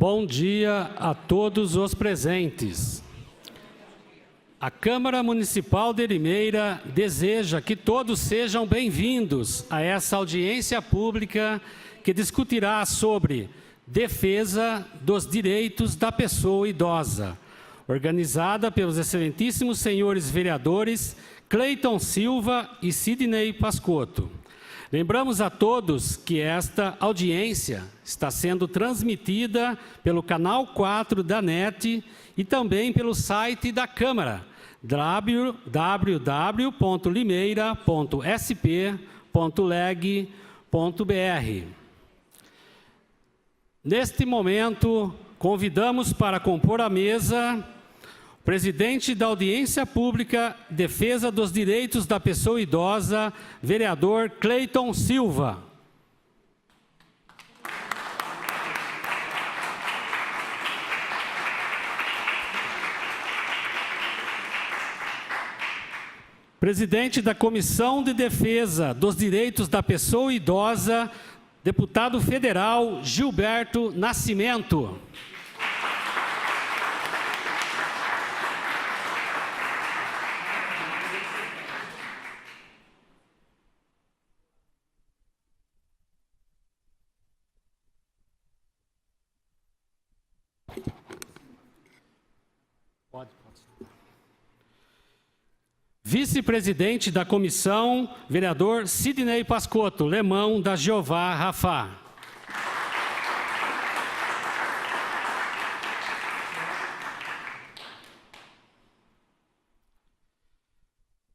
Bom dia a todos os presentes. A Câmara Municipal de Limeira deseja que todos sejam bem-vindos a essa audiência pública que discutirá sobre defesa dos direitos da pessoa idosa, organizada pelos excelentíssimos senhores vereadores Cleiton Silva e Sidney Pascotto. Lembramos a todos que esta audiência está sendo transmitida pelo canal 4 da NET e também pelo site da Câmara, www.limeira.sp.leg.br. Neste momento, convidamos para compor a mesa o presidente da Audiência Pública, Defesa dos Direitos da Pessoa Idosa, vereador Cleiton Silva. Presidente da Comissão de Defesa dos Direitos da Pessoa Idosa, deputado federal Gilberto Nascimento. Vice-presidente da comissão, vereador Sidney Pascotto, Lemão da Jeová Rafá.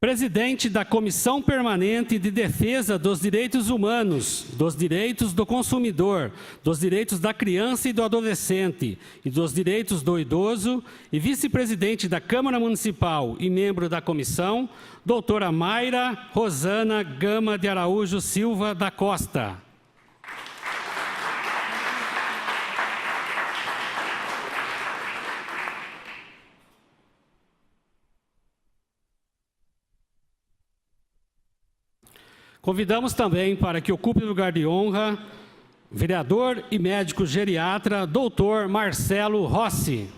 Presidente da Comissão Permanente de Defesa dos Direitos Humanos, dos Direitos do Consumidor, dos Direitos da Criança e do Adolescente e dos Direitos do Idoso e vice-presidente da Câmara Municipal e membro da comissão, doutora Mayra Rosana Gama de Araújo Silva da Costa. Convidamos também para que ocupe o lugar de honra, vereador e médico geriatra, doutor Marcelo Rossi.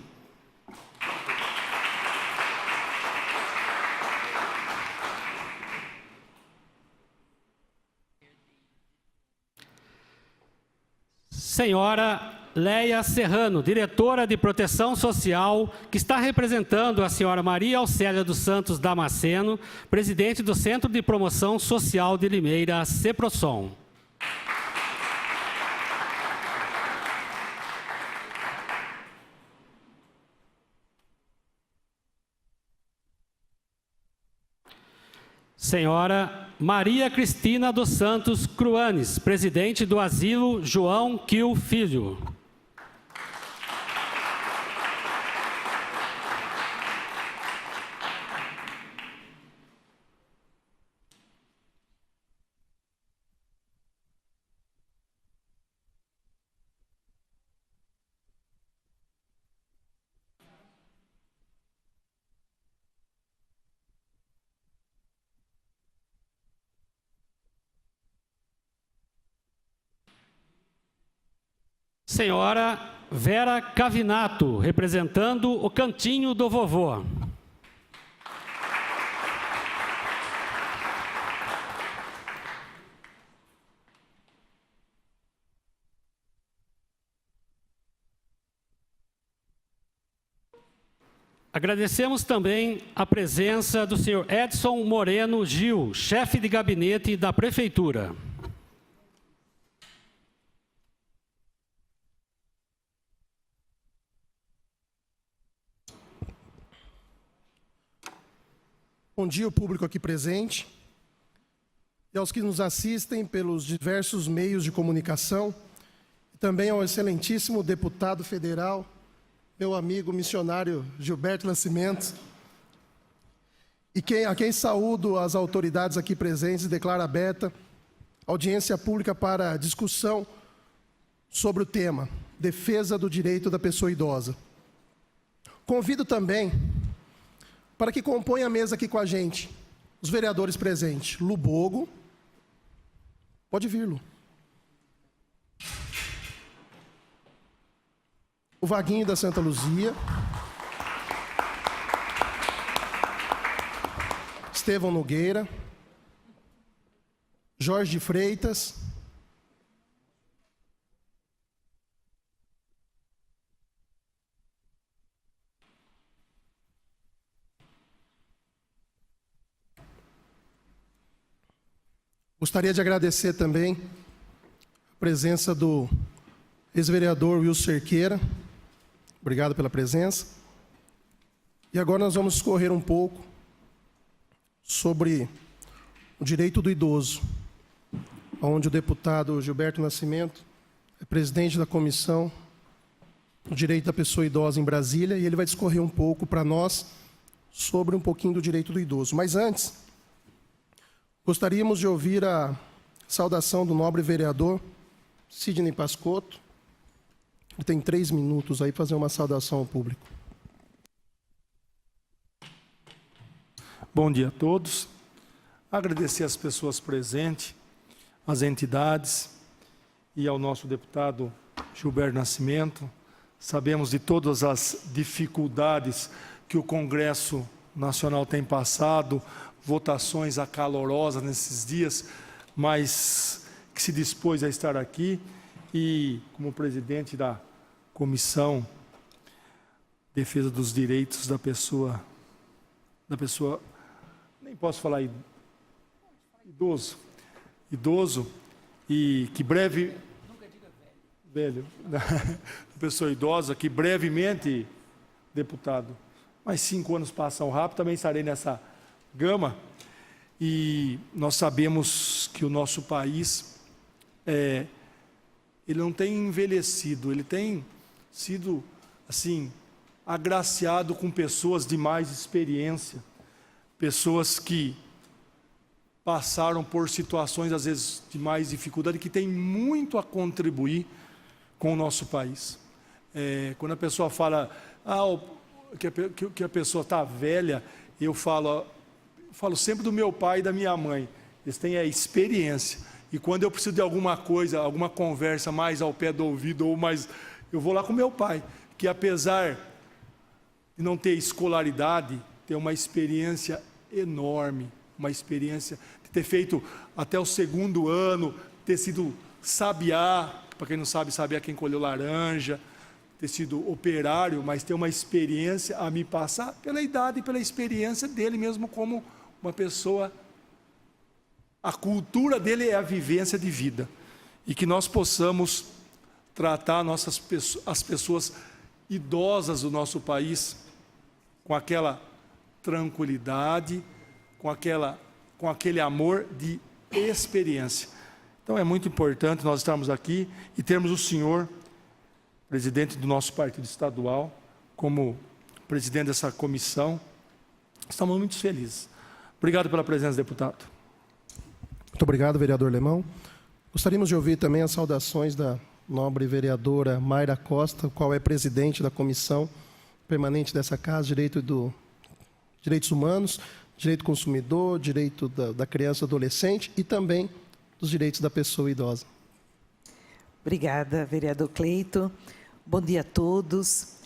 Senhora Leia Serrano, diretora de Proteção Social, que está representando a senhora Maria Auxélia dos Santos Damasceno, presidente do Centro de Promoção Social de Limeira, CEPROSOM. Senhora Maria Cristina dos Santos Cruanes, presidente do Asilo João Quil Filho. Senhora Vera Cavinato, representando o Cantinho do Vovô. Agradecemos também a presença do senhor Edson Moreno Gil, chefe de gabinete da Prefeitura. Bom dia ao público aqui presente e aos que nos assistem pelos diversos meios de comunicação, e também ao excelentíssimo deputado federal, meu amigo missionário Gilberto Nascimento, e a quem saúdo as autoridades aqui presentes e declaro aberta audiência pública para discussão sobre o tema Defesa do Direito da Pessoa Idosa. Convido também para que compõem a mesa aqui com a gente, os vereadores presentes. Lu Bogo. Pode vir, Lu. o Vaguinho da Santa Luzia, Estevão Nogueira, Jorge de Freitas, gostaria de agradecer também a presença do ex-vereador Wilson Cerqueira. Obrigado pela presença. E agora nós vamos discorrer um pouco sobre o direito do idoso, onde o deputado Gilberto Nascimento é presidente da Comissão do Direito da Pessoa Idosa em Brasília, e ele vai discorrer um pouco para nós sobre um pouquinho do direito do idoso. Mas antes, gostaríamos de ouvir a saudação do nobre vereador Sidney Pascotto. Ele tem 3 minutos aí para fazer uma saudação ao público. Bom dia a todos. Agradecer às pessoas presentes, às entidades e ao nosso deputado Gilberto Nascimento. Sabemos de todas as dificuldades que o Congresso Nacional tem passado, votações acalorosas nesses dias, mas que se dispôs a estar aqui e, como presidente da Comissão de Defesa dos Direitos da pessoa, nem posso falar idoso, e que breve, velho, pessoa idosa, que brevemente, deputado, mas 5 anos passam rápido, também estarei nessa gama, e nós sabemos que o nosso país, ele não tem envelhecido, ele tem sido, assim, agraciado com pessoas de mais experiência, pessoas que passaram por situações, às vezes, de mais dificuldade, que têm muito a contribuir com o nosso país. Quando a pessoa fala que a pessoa está velha, eu falo sempre do meu pai e da minha mãe. Eles têm a experiência. E quando eu preciso de alguma coisa, alguma conversa mais ao pé do ouvido, ou mais, eu vou lá com meu pai, que apesar de não ter escolaridade, tem uma experiência enorme, uma experiência de ter feito até o 2º ano, ter sido sabiá, para quem não sabe, sabiá quem colheu laranja, ter sido operário, mas ter uma experiência a me passar pela idade e pela experiência dele mesmo como uma pessoa. A cultura dele é a vivência de vida, e que nós possamos tratar as pessoas idosas do nosso país com aquela tranquilidade, com aquele amor de experiência. Então é muito importante nós estarmos aqui e termos o senhor, presidente do nosso partido estadual, como presidente dessa comissão. Estamos muito felizes. Obrigado pela presença, deputado. Muito obrigado, vereador Lemão. Gostaríamos de ouvir também as saudações da nobre vereadora Mayra Costa, qual é presidente da Comissão Permanente dessa Casa, Direitos Humanos, Direito do Consumidor, Direito da Criança e Adolescente e também dos Direitos da Pessoa Idosa. Obrigada, vereador Cleito. Bom dia a todos.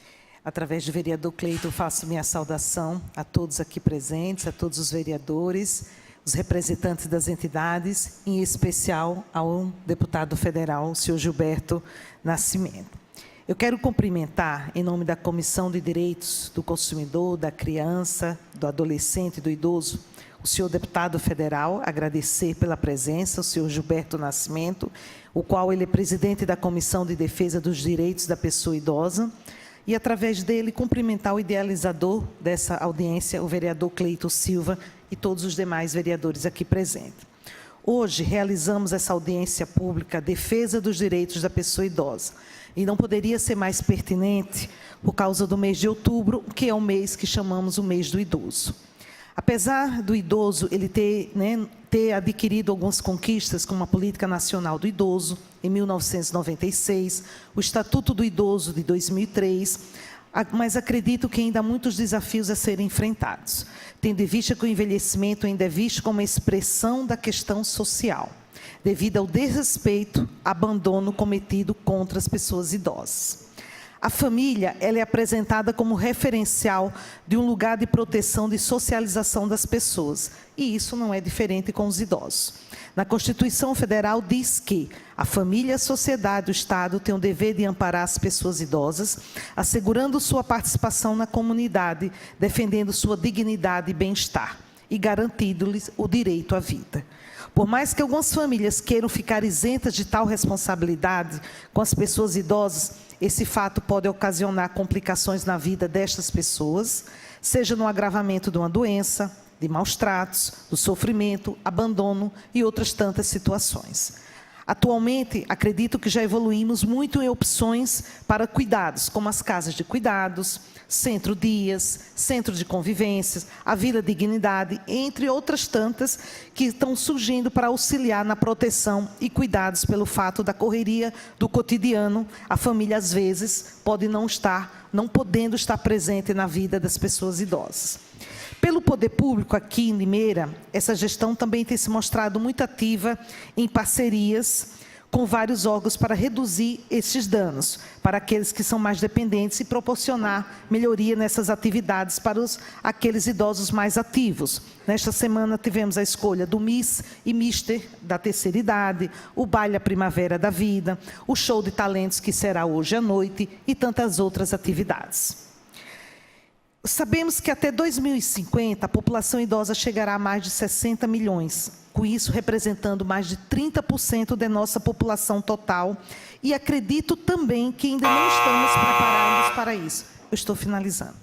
Através do vereador Cleito, faço minha saudação a todos aqui presentes, a todos os vereadores, os representantes das entidades, em especial ao deputado federal, o senhor Gilberto Nascimento. Eu quero cumprimentar, em nome da Comissão de Direitos do Consumidor, da Criança, do Adolescente e do Idoso, o senhor deputado federal, agradecer pela presença, o senhor Gilberto Nascimento, o qual ele é presidente da Comissão de Defesa dos Direitos da Pessoa Idosa, e, através dele, cumprimentar o idealizador dessa audiência, o vereador Cleito Silva, e todos os demais vereadores aqui presentes. Hoje, realizamos essa audiência pública, Defesa dos Direitos da Pessoa Idosa, e não poderia ser mais pertinente por causa do mês de outubro, que é o mês que chamamos o mês do idoso. Apesar do idoso ele ter adquirido algumas conquistas, como a Política Nacional do Idoso, em 1996, o Estatuto do Idoso, de 2003, mas acredito que ainda há muitos desafios a serem enfrentados, tendo em vista que o envelhecimento ainda é visto como uma expressão da questão social, devido ao desrespeito, abandono cometido contra as pessoas idosas. A família, ela é apresentada como referencial de um lugar de proteção, de socialização das pessoas. E isso não é diferente com os idosos. Na Constituição Federal diz que a família, a sociedade, o Estado têm o dever de amparar as pessoas idosas, assegurando sua participação na comunidade, defendendo sua dignidade e bem-estar e garantindo-lhes o direito à vida. Por mais que algumas famílias queiram ficar isentas de tal responsabilidade com as pessoas idosas, esse fato pode ocasionar complicações na vida destas pessoas, seja no agravamento de uma doença, de maus tratos, do sofrimento, abandono e outras tantas situações. Atualmente, acredito que já evoluímos muito em opções para cuidados, como as casas de cuidados, centro-dias, centro de convivências, a Vila Dignidade, entre outras tantas que estão surgindo para auxiliar na proteção e cuidados pelo fato da correria do cotidiano. A família, às vezes, pode não podendo estar presente na vida das pessoas idosas. Pelo poder público aqui em Limeira, essa gestão também tem se mostrado muito ativa em parcerias com vários órgãos para reduzir esses danos, para aqueles que são mais dependentes e proporcionar melhoria nessas atividades para aqueles idosos mais ativos. Nesta semana tivemos a escolha do Miss e Mister da terceira idade, o baile A Primavera da Vida, o show de talentos que será hoje à noite e tantas outras atividades. Sabemos que até 2050 a população idosa chegará a mais de 60 milhões, com isso representando mais de 30% da nossa população total, e acredito também que ainda não estamos preparados para isso. Eu estou finalizando.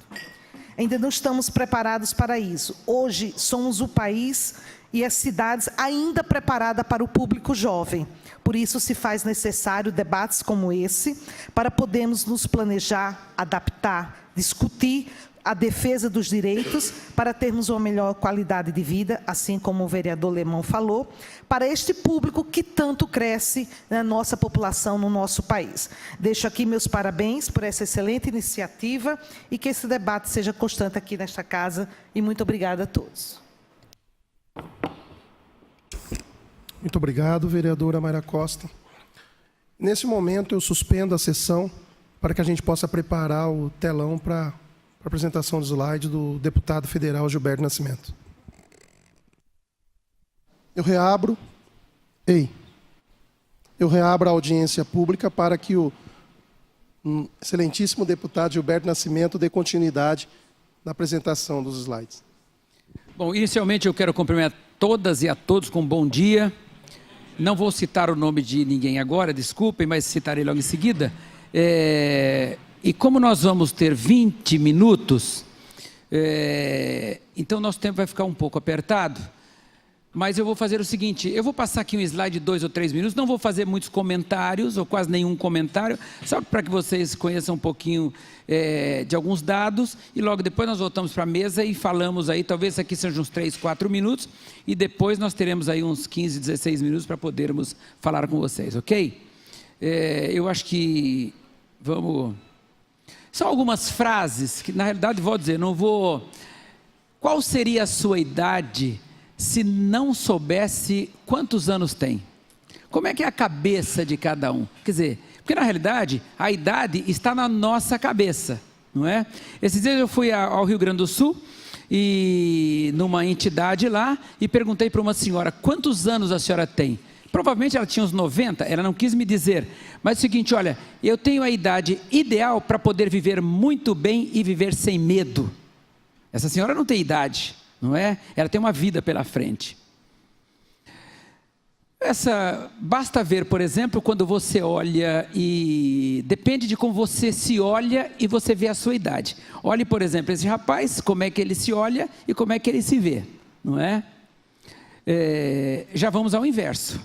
Ainda não estamos preparados para isso. Hoje somos o país e as cidades ainda preparadas para o público jovem. Por isso se faz necessário debates como esse, para podermos nos planejar, adaptar, discutir a defesa dos direitos, para termos uma melhor qualidade de vida, assim como o vereador Lemão falou, para este público que tanto cresce na nossa população, no nosso país. Deixo aqui meus parabéns por essa excelente iniciativa e que esse debate seja constante aqui nesta casa, e muito obrigada a todos. Muito obrigado, vereadora Mayra Costa. Nesse momento, eu suspendo a sessão para que a gente possa preparar o telão para a apresentação do slide do deputado federal Gilberto Nascimento. Eu reabro a audiência pública para que o excelentíssimo deputado Gilberto Nascimento dê continuidade na apresentação dos slides. Bom, inicialmente eu quero cumprimentar todas e a todos com um bom dia. Não vou citar o nome de ninguém agora, desculpem, mas citarei logo em seguida. E como nós vamos ter 20 minutos, então nosso tempo vai ficar um pouco apertado, mas eu vou fazer o seguinte, eu vou passar aqui um slide de 2 ou 3 minutos, não vou fazer muitos comentários, ou quase nenhum comentário, só para que vocês conheçam um pouquinho de alguns dados, e logo depois nós voltamos para a mesa e falamos aí, talvez isso aqui sejam uns 3, 4 minutos, e depois nós teremos aí uns 15, 16 minutos para podermos falar com vocês, ok? Eu acho que vamos... São algumas frases que, na realidade, vou dizer, não vou... Qual seria a sua idade se não soubesse quantos anos tem? Como é que é a cabeça de cada um? Quer dizer, porque na realidade, a idade está na nossa cabeça, não é? Esses dias eu fui ao Rio Grande do Sul, e numa entidade lá, e perguntei para uma senhora, quantos anos a senhora tem? Provavelmente ela tinha uns 90, ela não quis me dizer, mas é o seguinte, olha, eu tenho a idade ideal para poder viver muito bem e viver sem medo. Essa senhora não tem idade, não é? Ela tem uma vida pela frente. Basta ver, por exemplo, quando você olha e depende de como você se olha e você vê a sua idade. Olhe, por exemplo, esse rapaz, como é que ele se olha e como é que ele se vê, não é? Já vamos ao inverso,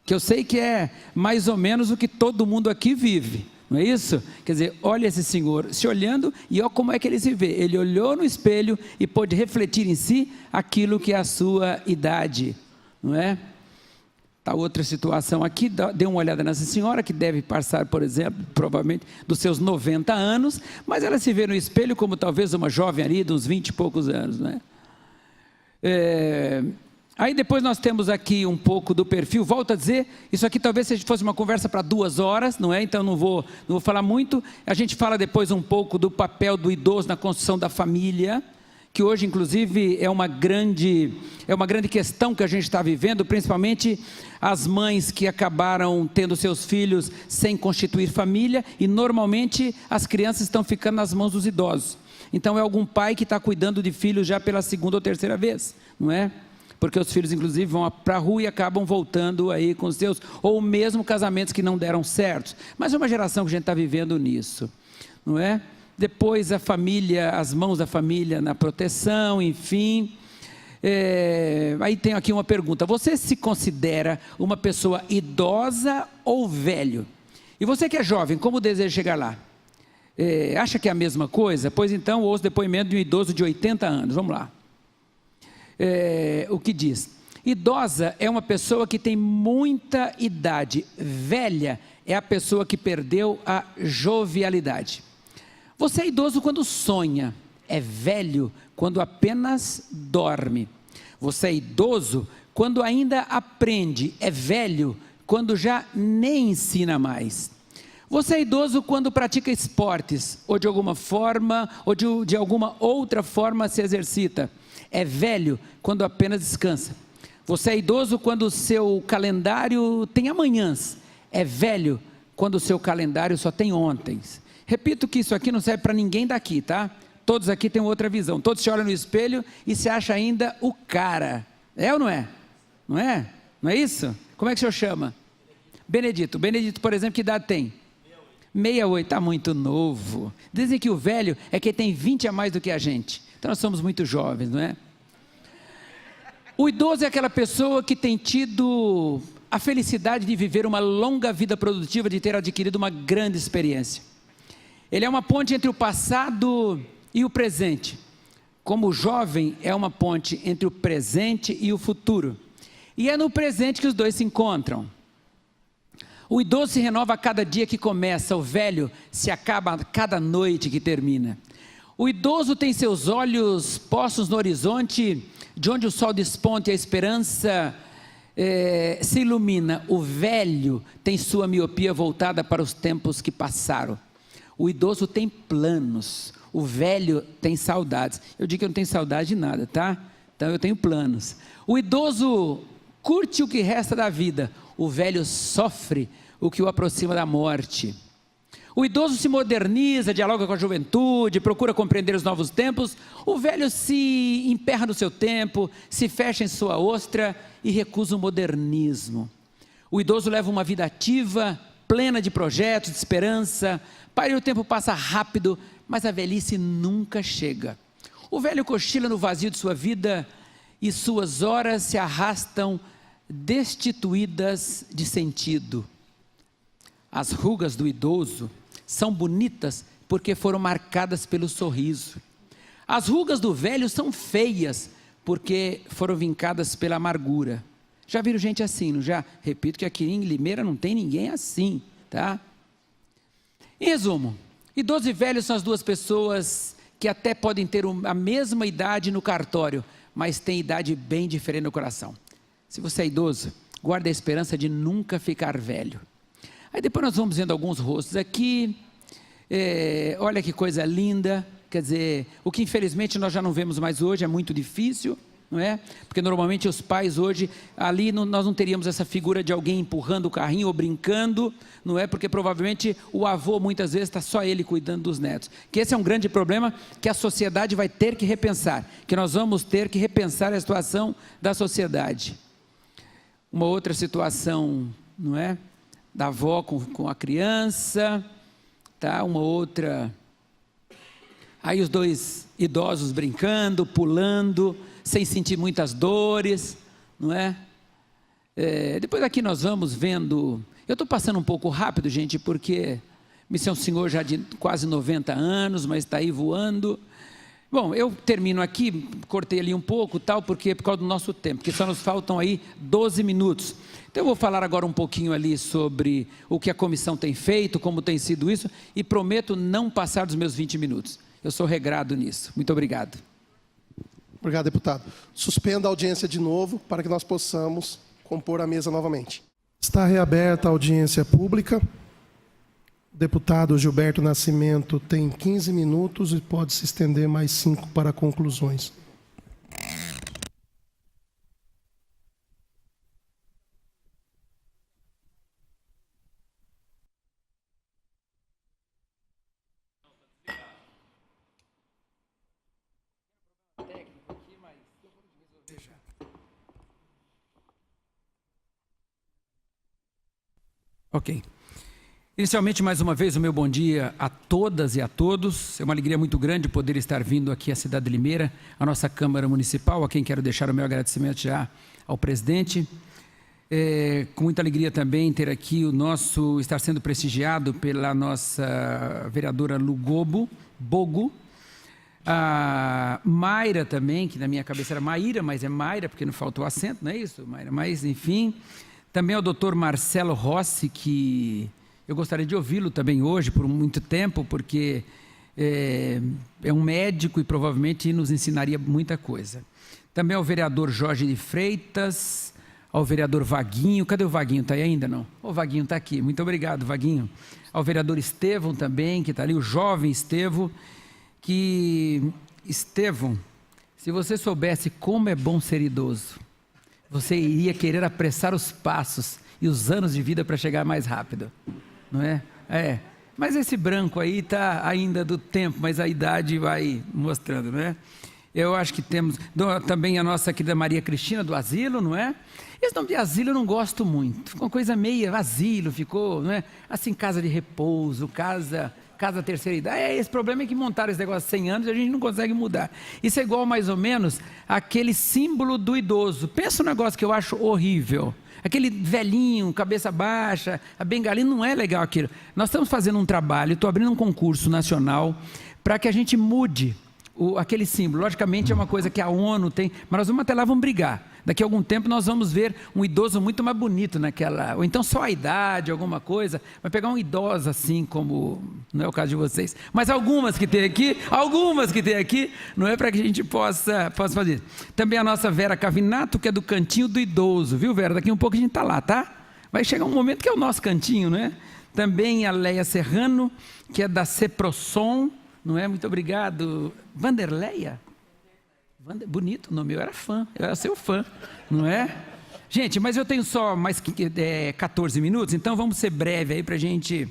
que eu sei que é mais ou menos o que todo mundo aqui vive, não é isso? Quer dizer, olha esse senhor se olhando e olha como é que ele se vê. Ele olhou no espelho e pôde refletir em si aquilo que é a sua idade, não é? Está outra situação aqui, dê uma olhada nessa senhora que deve passar, por exemplo, provavelmente dos seus 90 anos, mas ela se vê no espelho como talvez uma jovem ali de uns 20 e poucos anos, não é? Aí depois nós temos aqui um pouco do perfil. Volto a dizer, isso aqui talvez fosse uma conversa para 2 horas, não é? Então não vou falar muito. A gente fala depois um pouco do papel do idoso na construção da família, que hoje inclusive é uma grande questão que a gente está vivendo, principalmente as mães que acabaram tendo seus filhos sem constituir família, e normalmente as crianças estão ficando nas mãos dos idosos. Então é algum pai que está cuidando de filhos já pela 2ª ou 3ª vez, não é? Porque os filhos inclusive vão para a rua e acabam voltando aí com os seus, ou mesmo casamentos que não deram certo. Mas é uma geração que a gente está vivendo nisso, não é? Depois a família, as mãos da família na proteção, enfim. Aí tem aqui uma pergunta: você se considera uma pessoa idosa ou velho? E você que é jovem, como deseja chegar lá? Acha que é a mesma coisa? Pois então ouça o depoimento de um idoso de 80 anos, vamos lá. O que diz: idosa é uma pessoa que tem muita idade, velha é a pessoa que perdeu a jovialidade. Você é idoso quando sonha, é velho quando apenas dorme. Você é idoso quando ainda aprende, é velho quando já nem ensina mais. Você é idoso quando pratica esportes, ou de alguma forma, ou de alguma outra forma se exercita. É velho quando apenas descansa. Você é idoso quando o seu calendário tem amanhãs. É velho quando o seu calendário só tem ontens. Repito que isso aqui não serve para ninguém daqui, tá? Todos aqui têm outra visão. Todos se olham no espelho e se acham ainda o cara. É ou não é? Não é? Não é isso? Como é que o senhor chama? Benedito. Benedito, por exemplo, que idade tem? 68, está muito novo. Dizem que o velho é quem tem 20 a mais do que a gente. Então nós somos muito jovens, não é? O idoso é aquela pessoa que tem tido a felicidade de viver uma longa vida produtiva, de ter adquirido uma grande experiência. Ele é uma ponte entre o passado e o presente. Como o jovem é uma ponte entre o presente e o futuro. E é no presente que os dois se encontram. O idoso se renova a cada dia que começa, o velho se acaba a cada noite que termina. O idoso tem seus olhos postos no horizonte, de onde o sol desponta e a esperança se ilumina. O velho tem sua miopia voltada para os tempos que passaram. O idoso tem planos, o velho tem saudades. Eu digo que eu não tenho saudade de nada, tá? Então eu tenho planos. O idoso curte o que resta da vida, o velho sofre o que o aproxima da morte. O idoso se moderniza, dialoga com a juventude, procura compreender os novos tempos. O velho se emperra no seu tempo, se fecha em sua ostra e recusa o modernismo. O idoso leva uma vida ativa, plena de projetos, de esperança. Para e o tempo passa rápido, mas a velhice nunca chega. O velho cochila no vazio de sua vida e suas horas se arrastam destituídas de sentido. As rugas do idoso são bonitas porque foram marcadas pelo sorriso. As rugas do velho são feias porque foram vincadas pela amargura. Já viram gente assim, não já? Repito que aqui em Limeira não tem ninguém assim, tá? Em resumo, idoso e velho são as duas pessoas que até podem ter a mesma idade no cartório, mas têm idade bem diferente no coração. Se você é idoso, guarde a esperança de nunca ficar velho. Aí depois nós vamos vendo alguns rostos aqui. Olha que coisa linda. Quer dizer, o que infelizmente nós já não vemos mais hoje, é muito difícil, não é? Porque normalmente os pais hoje, ali nós não teríamos essa figura de alguém empurrando o carrinho ou brincando, não é? Porque provavelmente o avô muitas vezes está só ele cuidando dos netos. Que esse é um grande problema que a sociedade vai ter que repensar, que nós vamos ter que repensar a situação da sociedade. Uma outra situação, não é? Da avó com a criança, tá? Uma outra, aí os dois idosos brincando, pulando, sem sentir muitas dores, não é? Depois aqui nós vamos vendo, eu estou passando um pouco rápido, gente, porque esse é um senhor já de quase 90 anos, mas está aí voando. Bom, eu termino aqui, cortei ali um pouco, tal, porque por causa do nosso tempo, porque só nos faltam aí 12 minutos. Então eu vou falar agora um pouquinho ali sobre o que a comissão tem feito, como tem sido isso, e prometo não passar dos meus 20 minutos. Eu sou regrado nisso. Muito obrigado. Obrigado, deputado. Suspenda a audiência de novo para que nós possamos compor a mesa novamente. Está reaberta a audiência pública. O deputado Gilberto Nascimento tem 15 minutos e pode se estender mais 5 para conclusões. Ok. Inicialmente, mais uma vez, o meu bom dia a todas e a todos. É uma alegria muito grande poder estar vindo aqui à cidade de Limeira, à nossa Câmara Municipal, a quem quero deixar o meu agradecimento já ao presidente. Com muita alegria também ter aqui estar sendo prestigiado pela nossa vereadora Lugobo Bogo, a Mayra também, que na minha cabeça era Maíra, mas é Mayra, porque não faltou acento, não é isso, Mayra? Mas, enfim, também ao doutor Marcelo Rossi, que eu gostaria de ouvi-lo também hoje, por muito tempo, porque é um médico e provavelmente nos ensinaria muita coisa. Também ao vereador Jorge de Freitas, ao vereador Vaguinho. Cadê o Vaguinho? Está aí ainda, não? O Vaguinho está aqui. Muito obrigado, Vaguinho. Ao vereador Estevão também, que está ali, o jovem Estevão, Estevão, se você soubesse como é bom ser idoso, você iria querer apressar os passos e os anos de vida para chegar mais rápido, não é? Mas esse branco aí está ainda do tempo, mas a idade vai mostrando, não é? Eu acho que temos também a nossa querida Maria Cristina do asilo, não é? Esse nome de asilo eu não gosto muito, ficou uma coisa meio asilo, ficou, não é? Assim, casa de repouso, casa terceira idade. Esse problema é que montaram esse negócio há 100 anos e a gente não consegue mudar. Isso é igual mais ou menos aquele símbolo do idoso. Pensa um negócio que eu acho horrível. Aquele velhinho, cabeça baixa, a bengalinha, não é legal aquilo. Nós estamos fazendo um trabalho, estou abrindo um concurso nacional para que a gente mude aquele símbolo. Logicamente é uma coisa que a ONU tem, mas nós vamos até lá, vamos brigar. Daqui a algum tempo nós vamos ver um idoso muito mais bonito naquela, ou então só a idade, alguma coisa, vai pegar um idoso assim como, não é o caso de vocês, mas algumas que tem aqui, não é, para que a gente possa fazer. Também a nossa Vera Cavinato, que é do Cantinho do Idoso, viu, Vera? Daqui um pouco a gente está lá, tá? Vai chegar um momento que é o nosso cantinho, né? Também a Leia Serrano, que é da Ceprosom, não é? Muito obrigado. Vanderleia? Bonito o nome, eu era seu fã, não é? Gente, mas eu tenho só mais 14 minutos, então vamos ser breve aí para a gente...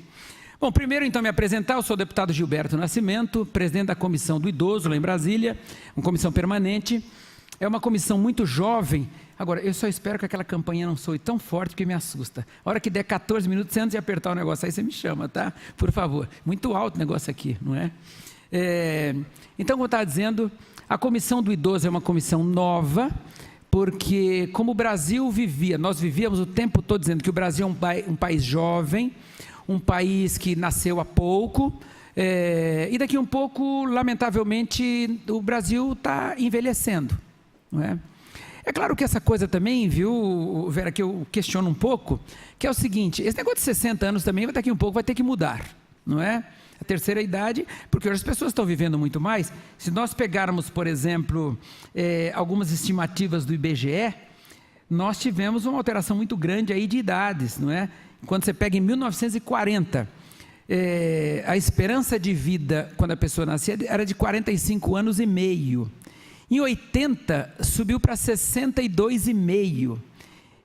Bom, primeiro então me apresentar, eu sou o deputado Gilberto Nascimento, presidente da Comissão do Idoso lá em Brasília, uma comissão permanente, é uma comissão muito jovem. Agora, eu só espero que aquela campanha não soe tão forte, porque me assusta. A hora que der 14 minutos, você antes de apertar o negócio aí, você me chama, tá? Por favor. Muito alto o negócio aqui, não é? Então, como eu estava dizendo, a Comissão do Idoso é uma comissão nova, porque como o Brasil nós vivíamos o tempo todo dizendo que o Brasil é um país jovem, um país que nasceu há pouco, e daqui a um pouco, lamentavelmente, o Brasil está envelhecendo, não é? É claro que essa coisa também, viu, Vera, que eu questiono um pouco, que é o seguinte, esse negócio de 60 anos também, daqui a um pouco vai ter que mudar, não é? A terceira idade, porque hoje as pessoas estão vivendo muito mais. Se nós pegarmos, por exemplo, algumas estimativas do IBGE, nós tivemos uma alteração muito grande aí de idades, não é? Quando você pega em 1940, a esperança de vida, quando a pessoa nascia, era de 45 anos e meio. Em 80, subiu para 62,5.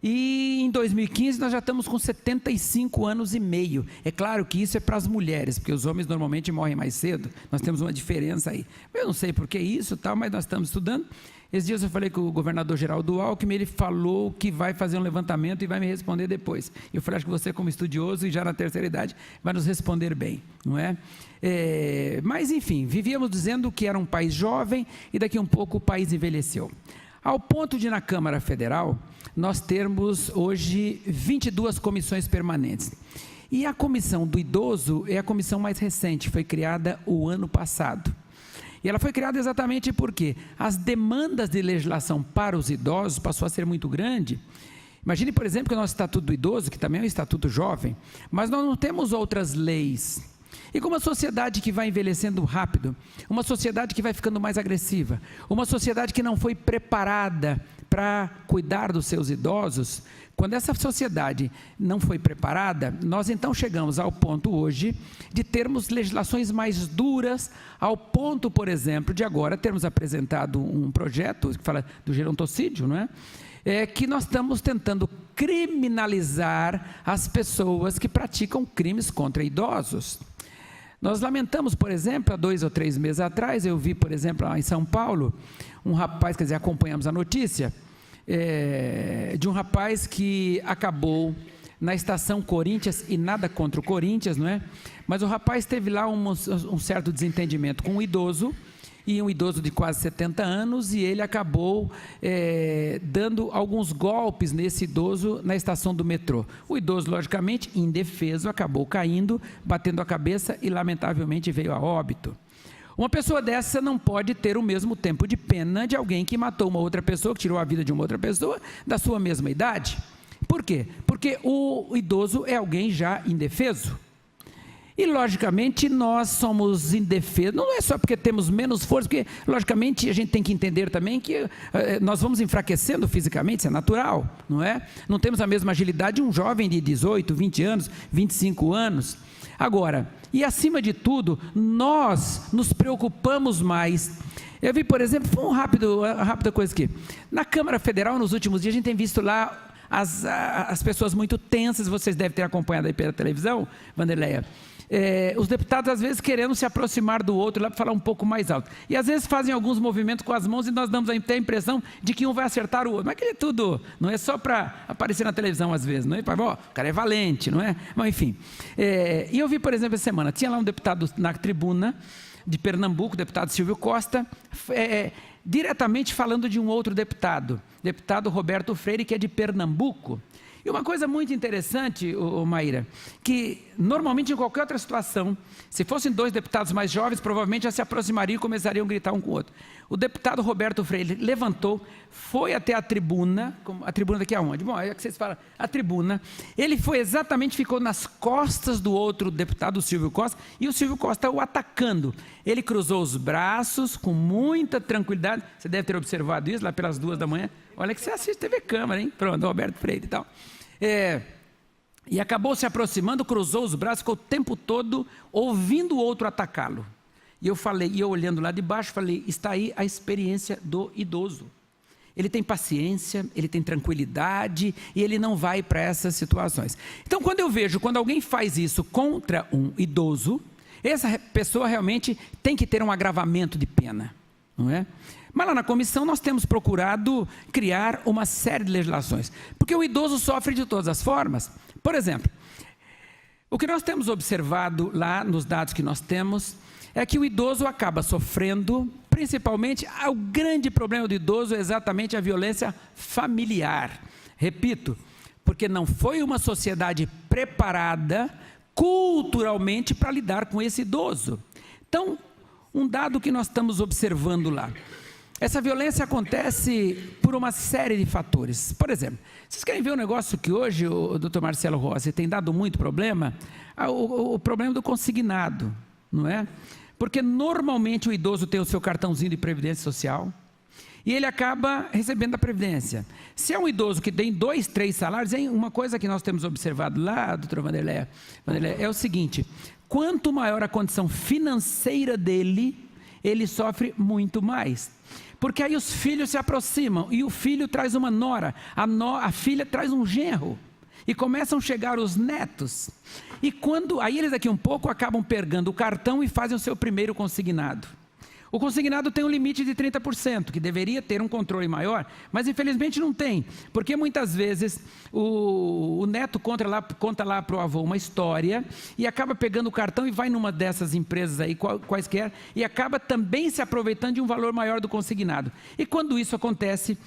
E em 2015 nós já estamos com 75 anos e meio. É claro que isso é para as mulheres, porque os homens normalmente morrem mais cedo. Nós temos uma diferença aí. Eu não sei por que isso, tal, mas nós estamos estudando. Esses dias eu falei com o governador Geraldo Alckmin, ele falou que vai fazer um levantamento e vai me responder depois. Eu falei, acho que você, como estudioso e já na terceira idade, vai nos responder bem, não é? Mas enfim, vivíamos dizendo que era um país jovem e daqui a um pouco o país envelheceu. Ao ponto de, na Câmara Federal, nós termos hoje 22 comissões permanentes. E a Comissão do Idoso é a comissão mais recente, foi criada o ano passado. E ela foi criada exatamente porque as demandas de legislação para os idosos passou a ser muito grande. Imagine, por exemplo, que o nosso Estatuto do Idoso, que também é um estatuto jovem, mas nós não temos outras leis. E com uma sociedade que vai envelhecendo rápido, uma sociedade que vai ficando mais agressiva, uma sociedade que não foi preparada para cuidar dos seus idosos, quando essa sociedade não foi preparada, nós então chegamos ao ponto hoje de termos legislações mais duras, ao ponto, por exemplo, de agora termos apresentado um projeto que fala do gerontocídio, não é? Que nós estamos tentando criminalizar as pessoas que praticam crimes contra idosos. Nós lamentamos, por exemplo, há 2 ou 3 meses atrás, eu vi, por exemplo, lá em São Paulo, um rapaz, quer dizer, acompanhamos a notícia, de um rapaz que acabou na estação Corinthians, e nada contra o Corinthians, não é? Mas o rapaz teve lá um certo desentendimento com um idoso de quase 70 anos, e ele acabou dando alguns golpes nesse idoso na estação do metrô. O idoso, logicamente, indefeso, acabou caindo, batendo a cabeça e, lamentavelmente, veio a óbito. Uma pessoa dessa não pode ter o mesmo tempo de pena de alguém que matou uma outra pessoa, que tirou a vida de uma outra pessoa da sua mesma idade. Por quê? Porque o idoso é alguém já indefeso. E, logicamente, nós somos indefesos, não é só porque temos menos força, porque, logicamente, a gente tem que entender também que nós vamos enfraquecendo fisicamente, isso é natural, não é? Não temos a mesma agilidade de um jovem de 18, 20 anos, 25 anos. Agora, e acima de tudo, nós nos preocupamos mais. Eu vi, por exemplo, uma rápida coisa aqui. Na Câmara Federal, nos últimos dias, a gente tem visto lá as pessoas muito tensas, vocês devem ter acompanhado aí pela televisão, Vanderleia. Os deputados às vezes querendo se aproximar do outro lá para falar um pouco mais alto, e às vezes fazem alguns movimentos com as mãos e nós damos até a impressão de que um vai acertar o outro, mas aquilo é tudo, não é só para aparecer na televisão às vezes, não é? O cara é valente, não é? Mas enfim, e eu vi, por exemplo, essa semana, tinha lá um deputado na tribuna de Pernambuco, o deputado Silvio Costa, diretamente falando de um outro deputado Roberto Freire, que é de Pernambuco. E uma coisa muito interessante, Maíra, que normalmente em qualquer outra situação, se fossem 2 deputados mais jovens, provavelmente já se aproximariam e começariam a gritar um com o outro. O deputado Roberto Freire levantou, foi até a tribuna daqui aonde? Bom, é que vocês falam, a tribuna, ele ficou nas costas do outro deputado, o Silvio Costa, e o Silvio Costa o atacando. Ele cruzou os braços com muita tranquilidade, você deve ter observado isso lá pelas 2 da manhã, olha que você assiste TV Câmara, hein? Pronto, Roberto Freire e tal. E acabou se aproximando, cruzou os braços, ficou o tempo todo ouvindo o outro atacá-lo. E eu olhando lá de baixo, falei, está aí a experiência do idoso. Ele tem paciência, ele tem tranquilidade e ele não vai para essas situações. Então, quando alguém faz isso contra um idoso, essa pessoa realmente tem que ter um agravamento de pena, não é? Mas lá na comissão nós temos procurado criar uma série de legislações, porque o idoso sofre de todas as formas. Por exemplo, o que nós temos observado lá nos dados que nós temos é que o idoso acaba sofrendo, principalmente, o grande problema do idoso é exatamente a violência familiar. Repito, porque não foi uma sociedade preparada culturalmente para lidar com esse idoso. Então, um dado que nós estamos observando lá, essa violência acontece por uma série de fatores. Por exemplo, vocês querem ver um negócio que hoje o Dr. Marcelo Rossi tem dado muito problema? O problema do consignado, não é? Porque normalmente o idoso tem o seu cartãozinho de previdência social e ele acaba recebendo a previdência. Se é um idoso que tem 2, 3 salários, uma coisa que nós temos observado lá, doutor Vanderleia, é o seguinte, quanto maior a condição financeira dele, ele sofre muito mais. Porque aí os filhos se aproximam e o filho traz uma nora, a filha traz um genro e começam a chegar os netos. E aí eles daqui um pouco acabam pegando o cartão e fazem o seu primeiro consignado. O consignado tem um limite de 30%, que deveria ter um controle maior, mas infelizmente não tem, porque muitas vezes o neto conta lá para o avô uma história e acaba pegando o cartão e vai numa dessas empresas aí, quaisquer, e acaba também se aproveitando de um valor maior do consignado. E quando isso acontece,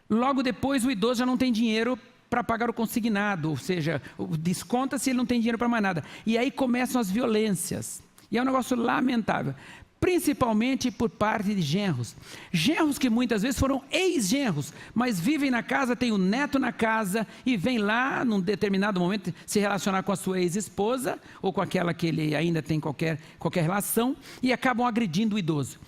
logo depois o idoso já não tem dinheiro para pagar o consignado, ou seja, desconta se ele não tem dinheiro para mais nada. E aí começam as violências. E é um negócio lamentável, principalmente por parte de genros. Genros que muitas vezes foram ex-genros, mas vivem na casa, tem o neto na casa e vem lá, num determinado momento, se relacionar com a sua ex-esposa ou com aquela que ele ainda tem qualquer relação e acabam agredindo o idoso.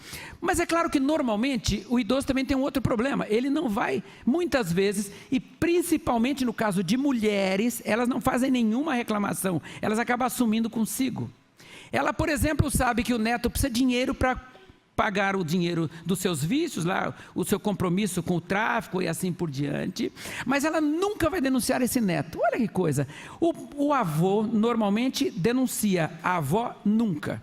Mas é claro que normalmente o idoso também tem um outro problema. Ele não vai, muitas vezes, e principalmente no caso de mulheres, elas não fazem nenhuma reclamação, elas acabam assumindo consigo. Ela, por exemplo, sabe que o neto precisa de dinheiro para pagar o dinheiro dos seus vícios, lá, o seu compromisso com o tráfico e assim por diante, mas ela nunca vai denunciar esse neto. Olha que coisa, o avô normalmente denuncia, a avó nunca.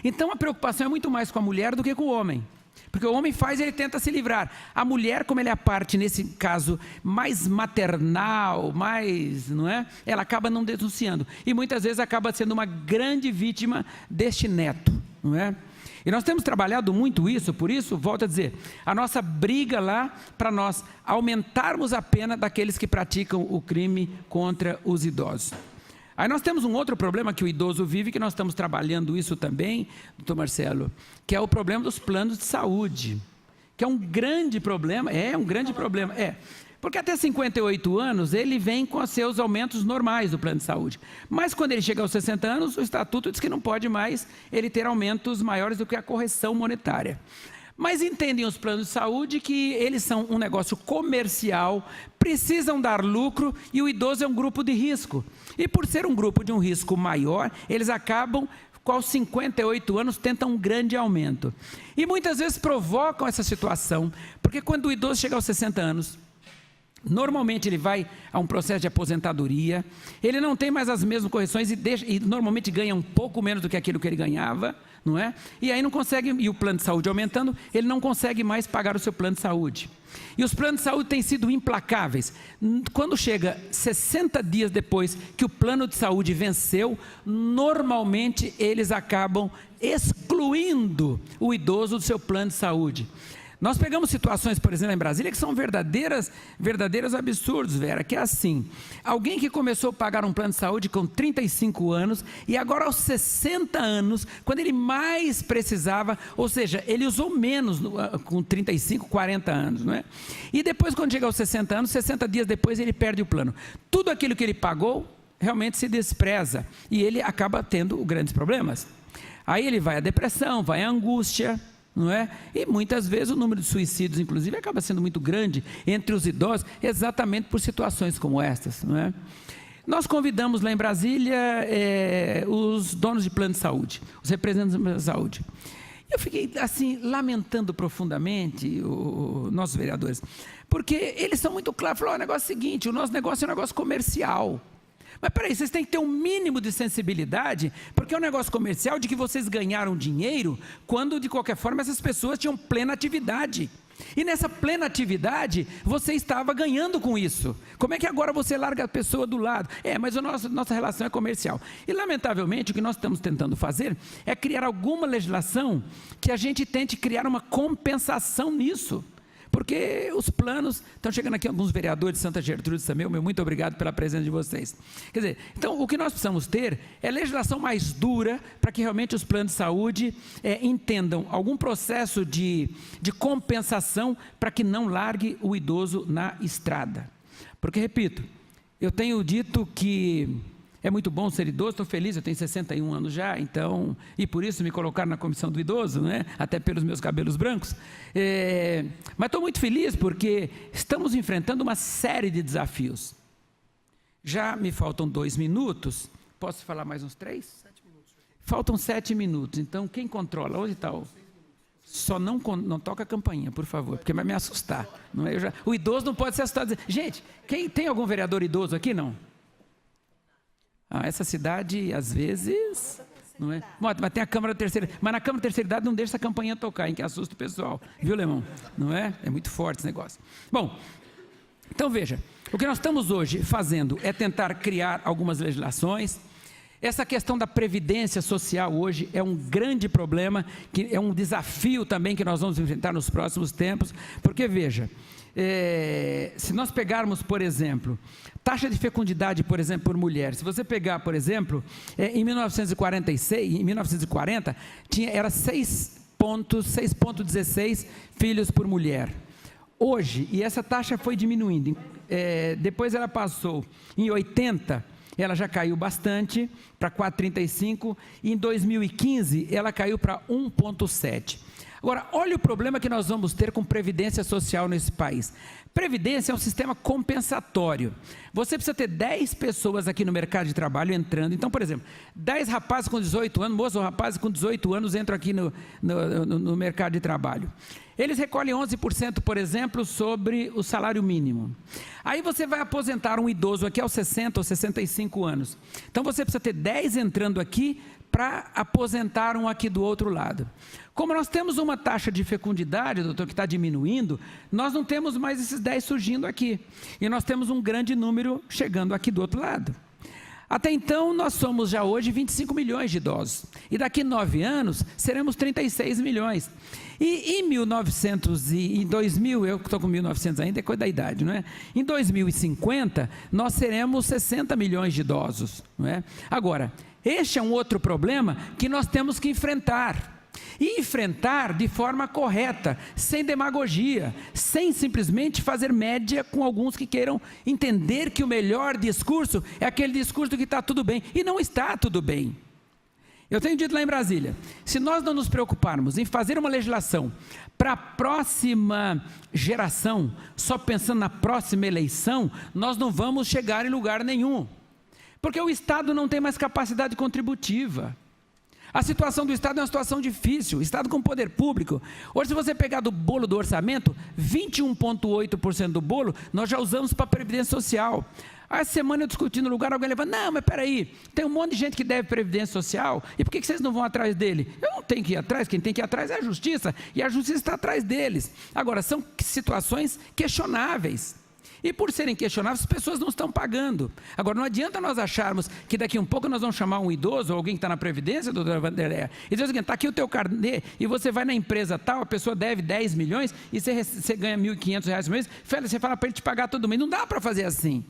Então a preocupação é muito mais com a mulher do que com o homem. Porque o homem faz e ele tenta se livrar. A mulher, como ele é a parte, nesse caso, mais maternal, não é? Ela acaba não denunciando. E muitas vezes acaba sendo uma grande vítima deste neto, não é? E nós temos trabalhado muito isso, por isso, volto a dizer, a nossa briga lá para nós aumentarmos a pena daqueles que praticam o crime contra os idosos. Aí nós temos um outro problema que o idoso vive, que nós estamos trabalhando isso também, doutor Marcelo, que é o problema dos planos de saúde, que é um grande problema, porque até 58 anos ele vem com os seus aumentos normais do plano de saúde, mas quando ele chega aos 60 anos, o estatuto diz que não pode mais ele ter aumentos maiores do que a correção monetária. Mas entendem os planos de saúde que eles são um negócio comercial, precisam dar lucro e o idoso é um grupo de risco. E por ser um grupo de um risco maior, eles acabam, com aos 58 anos, tentam um grande aumento. E muitas vezes provocam essa situação, porque quando o idoso chega aos 60 anos, normalmente ele vai a um processo de aposentadoria, ele não tem mais as mesmas correções e normalmente ganha um pouco menos do que aquilo que ele ganhava, não é? E aí não consegue, e o plano de saúde aumentando, ele não consegue mais pagar o seu plano de saúde. E os planos de saúde têm sido implacáveis. Quando chega 60 dias depois que o plano de saúde venceu, normalmente eles acabam excluindo o idoso do seu plano de saúde. Nós pegamos situações, por exemplo, em Brasília, que são verdadeiros absurdos, Vera, que é assim, alguém que começou a pagar um plano de saúde com 35 anos, e agora aos 60 anos, quando ele mais precisava, ou seja, ele usou menos com 35, 40 anos, não é? E depois, quando chega aos 60 anos, 60 dias depois, ele perde o plano. Tudo aquilo que ele pagou, realmente se despreza, e ele acaba tendo grandes problemas. Aí ele vai à depressão, vai à angústia, não é? E muitas vezes o número de suicídios, inclusive, acaba sendo muito grande entre os idosos, exatamente por situações como estas, não é? Nós convidamos lá em Brasília os donos de plano de saúde, os representantes do plano de saúde. Eu fiquei assim, lamentando profundamente os nossos vereadores, porque eles são muito claros, falaram, o negócio é o seguinte, o nosso negócio é um negócio comercial. Mas peraí, vocês têm que ter um mínimo de sensibilidade, porque é um negócio comercial de que vocês ganharam dinheiro quando, de qualquer forma, essas pessoas tinham plena atividade. E nessa plena atividade, você estava ganhando com isso. Como é que agora você larga a pessoa do lado? Mas a nossa relação é comercial. E, lamentavelmente, o que nós estamos tentando fazer é criar alguma legislação que a gente tente criar uma compensação nisso. Porque os planos, estão chegando aqui alguns vereadores de Santa Gertrudes também, meu muito obrigado pela presença de vocês. Quer dizer, então o que nós precisamos ter é legislação mais dura para que realmente os planos de saúde entendam algum processo de compensação para que não largue o idoso na estrada. Porque, repito, eu tenho dito que é muito bom ser idoso, estou feliz, eu tenho 61 anos já, então, e por isso me colocaram na comissão do idoso, né? Até pelos meus cabelos brancos, mas estou muito feliz porque estamos enfrentando uma série de desafios. Já me faltam 2 minutos, posso falar mais uns 3? 7 minutos. Faltam 7 minutos, então quem controla? Onde está o... Só não toca a campainha, por favor, porque vai me assustar. Não é? O idoso não pode se assustar. Gente, tem algum vereador idoso aqui? Não? Essa cidade, às vezes, não é? Mas tem a Câmara da Terceira, mas na Câmara da Terceira Idade não deixa essa campainha tocar, hein, que assusta o pessoal, viu, Lemão? Não é? É muito forte esse negócio. Bom, então veja, o que nós estamos hoje fazendo é tentar criar algumas legislações. Essa questão da previdência social hoje é um grande problema, que é um desafio também que nós vamos enfrentar nos próximos tempos, porque veja, se nós pegarmos, por exemplo, taxa de fecundidade, por exemplo, por mulher, se você pegar, por exemplo, em 1940, era 6,16 filhos por mulher. Hoje, e essa taxa foi diminuindo, depois ela passou em 80, ela já caiu bastante, para 4,35, e em 2015 ela caiu para 1,7. Agora, olha o problema que nós vamos ter com previdência social nesse país. Previdência é um sistema compensatório. Você precisa ter 10 pessoas aqui no mercado de trabalho entrando. Então, por exemplo, 10 rapazes com 18 anos, moços ou rapazes com 18 anos entram aqui no mercado de trabalho. Eles recolhem 11%, por exemplo, sobre o salário mínimo. Aí você vai aposentar um idoso aqui aos 60 ou 65 anos. Então, você precisa ter 10 entrando aqui para aposentar um aqui do outro lado. Como nós temos uma taxa de fecundidade, doutor, que está diminuindo, nós não temos mais esses 10 surgindo aqui. E nós temos um grande número chegando aqui do outro lado. Até então, nós somos já hoje 25 milhões de idosos. E daqui 9 anos, seremos 36 milhões. E em 2000, eu que estou com 1900 ainda, é coisa da idade, não é? Em 2050, nós seremos 60 milhões de idosos, não é? Agora, este é um outro problema que nós temos que enfrentar. E enfrentar de forma correta, sem demagogia, sem simplesmente fazer média com alguns que queiram entender que o melhor discurso é aquele discurso que está tudo bem, e não está tudo bem. Eu tenho dito lá em Brasília, se nós não nos preocuparmos em fazer uma legislação para a próxima geração, só pensando na próxima eleição, nós não vamos chegar em lugar nenhum, porque o Estado não tem mais capacidade contributiva. A situação do Estado é uma situação difícil, o Estado com poder público. Hoje, se você pegar do bolo do orçamento, 21,8% do bolo, nós já usamos para a Previdência Social. Essa semana eu discuti no lugar, alguém levanta, não, mas peraí, tem um monte de gente que deve Previdência Social, e por que vocês não vão atrás dele? Eu não tenho que ir atrás, quem tem que ir atrás é a Justiça, e a Justiça está atrás deles. Agora, são situações questionáveis. E por serem questionáveis, as pessoas não estão pagando. Agora, não adianta nós acharmos que daqui a um pouco nós vamos chamar um idoso ou alguém que está na Previdência, doutora Vanderleia, e dizer o seguinte, está aqui o teu carnê, e você vai na empresa tal, a pessoa deve 10 milhões, e você ganha R$ 1.500 por mês, você fala para ele te pagar todo mês. Não dá para fazer assim,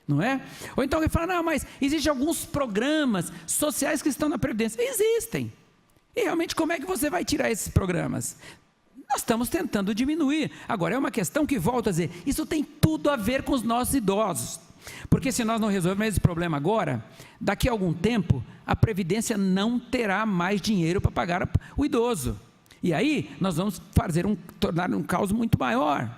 não é? Ou então ele fala, não, mas existem alguns programas sociais que estão na Previdência. Existem. E realmente, como é que você vai tirar esses programas? Nós estamos tentando diminuir. Agora, é uma questão que, volto a dizer, isso tem tudo a ver com os nossos idosos. Porque se nós não resolvermos esse problema agora, daqui a algum tempo, a Previdência não terá mais dinheiro para pagar o idoso. E aí, nós vamos tornar um caos muito maior.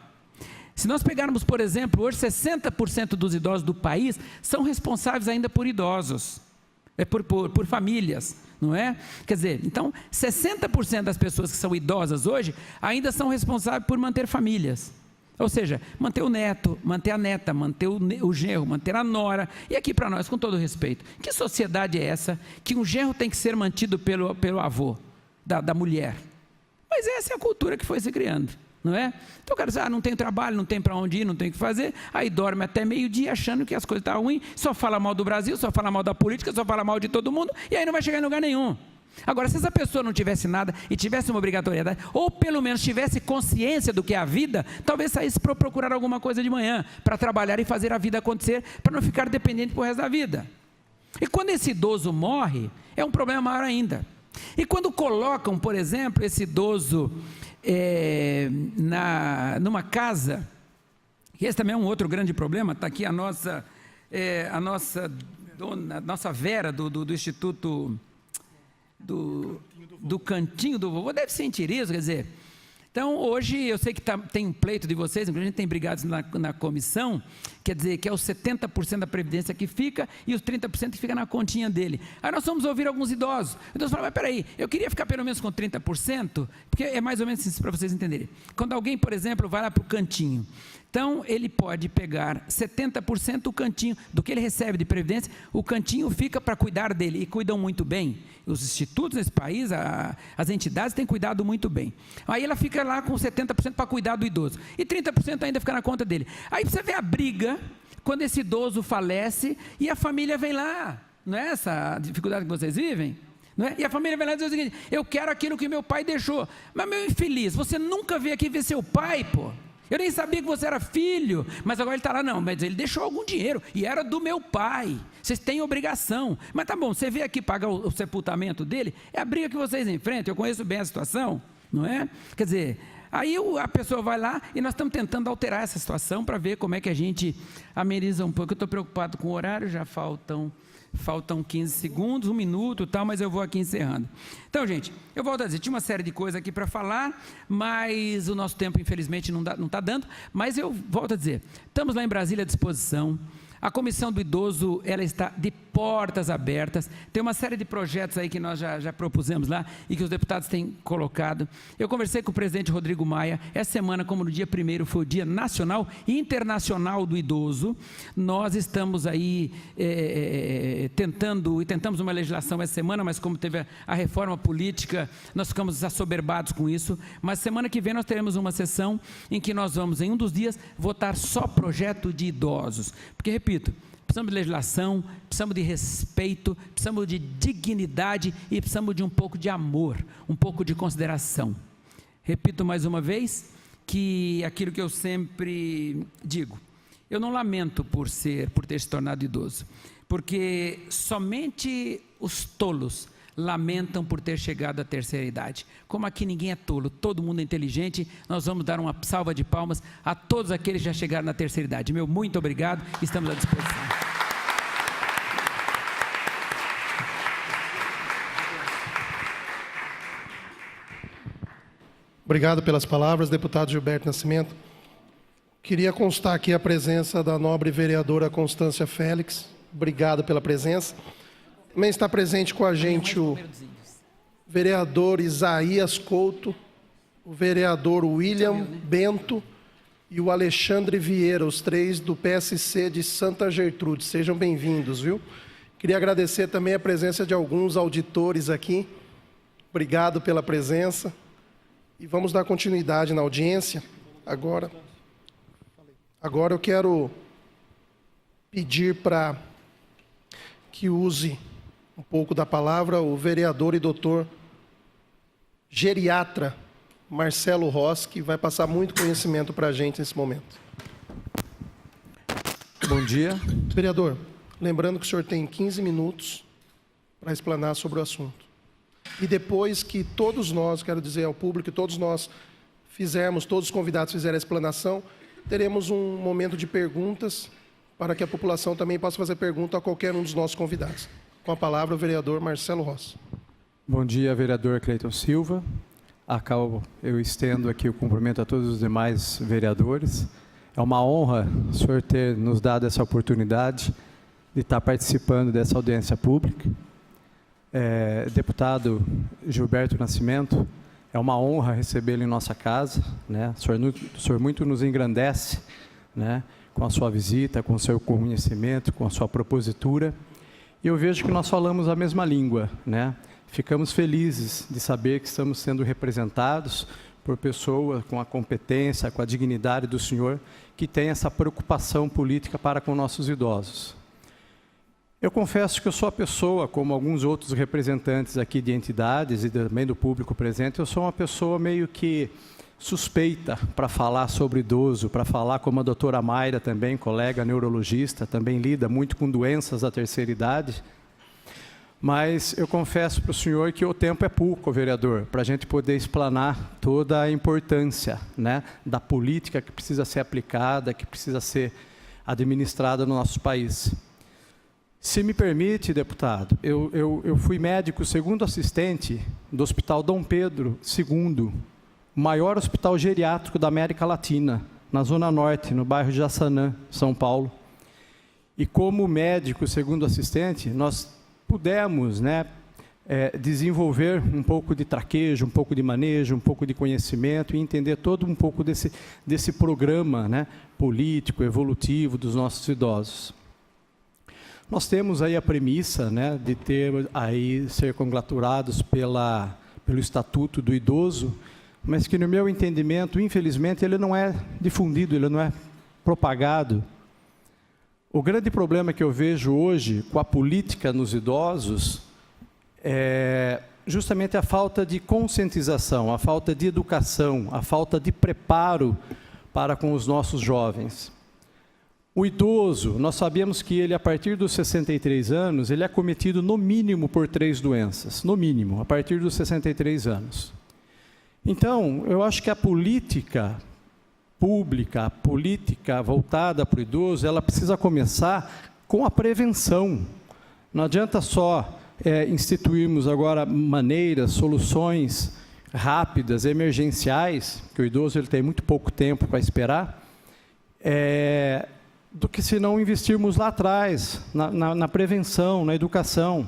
Se nós pegarmos, por exemplo, hoje 60% dos idosos do país são responsáveis ainda por idosos, por famílias. Não é? Quer dizer, então, 60% das pessoas que são idosas hoje ainda são responsáveis por manter famílias. Ou seja, manter o neto, manter a neta, manter o genro, manter a nora. E aqui para nós, com todo respeito, que sociedade é essa que um genro tem que ser mantido pelo avô da mulher? Mas essa é a cultura que foi se criando. Não é? Então o cara diz, não tem trabalho, não tem para onde ir, não tem o que fazer, aí dorme até meio-dia achando que as coisas estão ruins, só fala mal do Brasil, só fala mal da política, só fala mal de todo mundo, e aí não vai chegar em lugar nenhum. Agora, se essa pessoa não tivesse nada e tivesse uma obrigatoriedade, ou pelo menos tivesse consciência do que é a vida, talvez saísse para procurar alguma coisa de manhã, para trabalhar e fazer a vida acontecer, para não ficar dependente para o resto da vida. E quando esse idoso morre, é um problema maior ainda. E quando colocam, por exemplo, esse idoso numa casa, e esse também é um outro grande problema, está aqui a nossa Vera do Instituto do Cantinho do Vovô, deve sentir isso, quer dizer, então hoje eu sei que tem um pleito de vocês, inclusive a gente tem brigado na comissão, quer dizer que é os 70% da Previdência que fica e os 30% que fica na continha dele. Aí nós vamos ouvir alguns idosos, então falam, mas peraí, eu queria ficar pelo menos com 30%, porque é mais ou menos isso para vocês entenderem. Quando alguém, por exemplo, vai lá para o cantinho, então ele pode pegar 70% do cantinho, do que ele recebe de Previdência, o cantinho fica para cuidar dele, e cuidam muito bem. Os institutos nesse país, as entidades têm cuidado muito bem. Aí ela fica lá com 70% para cuidar do idoso, e 30% ainda fica na conta dele. Aí você vê a briga, quando esse idoso falece, e a família vem lá, não é essa a dificuldade que vocês vivem? Não é? E a família vem lá e diz o seguinte, eu quero aquilo que meu pai deixou, mas meu infeliz, você nunca veio aqui ver seu pai, pô. Eu nem sabia que você era filho, mas agora ele está lá, não, mas ele deixou algum dinheiro, e era do meu pai, vocês têm obrigação. Mas tá bom, você veio aqui pagar o sepultamento dele, é a briga que vocês enfrentam, eu conheço bem a situação, não é? Quer dizer, aí a pessoa vai lá, e nós estamos tentando alterar essa situação, para ver como é que a gente ameniza um pouco. Eu estou preocupado com o horário, já faltam 15 segundos, 1 minuto e tal, mas eu vou aqui encerrando. Então, gente, eu volto a dizer, tinha uma série de coisas aqui para falar, mas o nosso tempo, infelizmente, não está dando, mas eu volto a dizer, estamos lá em Brasília à disposição. A Comissão do Idoso, ela está de portas abertas, tem uma série de projetos aí que nós já propusemos lá e que os deputados têm colocado. Eu conversei com o presidente Rodrigo Maia, essa semana, como no dia 1º foi o Dia Nacional e Internacional do Idoso, nós estamos aí tentamos uma legislação essa semana, mas como teve a reforma política, nós ficamos assoberbados com isso, mas semana que vem nós teremos uma sessão em que nós vamos, em um dos dias, votar só projeto de idosos, porque, repito, precisamos de legislação, precisamos de respeito, precisamos de dignidade e precisamos de um pouco de amor, um pouco de consideração. Repito mais uma vez que aquilo que eu sempre digo, eu não lamento por ter se tornado idoso, porque somente os tolos lamentam por ter chegado à terceira idade. Como aqui ninguém é tolo, todo mundo é inteligente, nós vamos dar uma salva de palmas a todos aqueles que já chegaram na terceira idade. Meu muito obrigado, estamos à disposição. Obrigado pelas palavras, deputado Gilberto Nascimento. Queria constar aqui a presença da nobre vereadora Constância Félix. Obrigado pela presença. Também está presente com a gente o vereador Isaías Couto, o vereador William Bento e o Alexandre Vieira, os 3 do PSC de Santa Gertrude. Sejam bem-vindos, viu? Queria agradecer também a presença de alguns auditores aqui. Obrigado pela presença. E vamos dar continuidade na audiência. Agora eu quero pedir para que use um pouco da palavra o vereador e doutor geriatra Marcelo Rossi, que vai passar muito conhecimento para a gente nesse momento. Bom dia. Vereador, lembrando que o senhor tem 15 minutos para explanar sobre o assunto. E depois que todos nós, quero dizer ao público, que todos nós todos os convidados fizerem a explanação, teremos um momento de perguntas para que a população também possa fazer pergunta a qualquer um dos nossos convidados. Com a palavra, o vereador Marcelo Rossi. Bom dia, vereador Cleiton Silva. Eu estendo aqui o cumprimento a todos os demais vereadores. É uma honra o senhor ter nos dado essa oportunidade de estar participando dessa audiência pública. Deputado Gilberto Nascimento, é uma honra recebê-lo em nossa casa, né? O senhor muito nos engrandece, né? Com a sua visita, com o seu conhecimento, com a sua propositura. E eu vejo que nós falamos a mesma língua, né? Ficamos felizes de saber que estamos sendo representados por pessoas com a competência, com a dignidade do senhor, que tem essa preocupação política para com nossos idosos. Eu confesso que eu sou a pessoa, como alguns outros representantes aqui de entidades e também do público presente, eu sou uma pessoa meio que suspeita para falar sobre idoso, para falar como a doutora Mayra também, colega neurologista, também lida muito com doenças da terceira idade. Mas eu confesso para o senhor que o tempo é pouco, vereador, para a gente poder explanar toda a importância, né, da política que precisa ser aplicada, que precisa ser administrada no nosso país. Se me permite, deputado, eu fui médico segundo assistente do Hospital Dom Pedro II, o maior hospital geriátrico da América Latina, na Zona Norte, no bairro de Jaçanã, São Paulo. E como médico segundo assistente, nós pudemos, né, desenvolver um pouco de traquejo, um pouco de manejo, um pouco de conhecimento e entender todo um pouco desse programa, né, político, evolutivo dos nossos idosos. Nós temos aí a premissa, né, de ser congratulados pelo Estatuto do Idoso, mas que no meu entendimento, infelizmente, ele não é difundido, ele não é propagado. O grande problema que eu vejo hoje com a política nos idosos é justamente a falta de conscientização, a falta de educação, a falta de preparo para com os nossos jovens. O idoso, nós sabemos que ele, a partir dos 63 anos, ele é acometido no mínimo por 3 doenças, no mínimo, a partir dos 63 anos. Então, eu acho que a política pública, a política voltada para o idoso, ela precisa começar com a prevenção. Não adianta só instituirmos agora maneiras, soluções rápidas, emergenciais, que o idoso ele tem muito pouco tempo para esperar, do que se não investirmos lá atrás, na prevenção, na educação.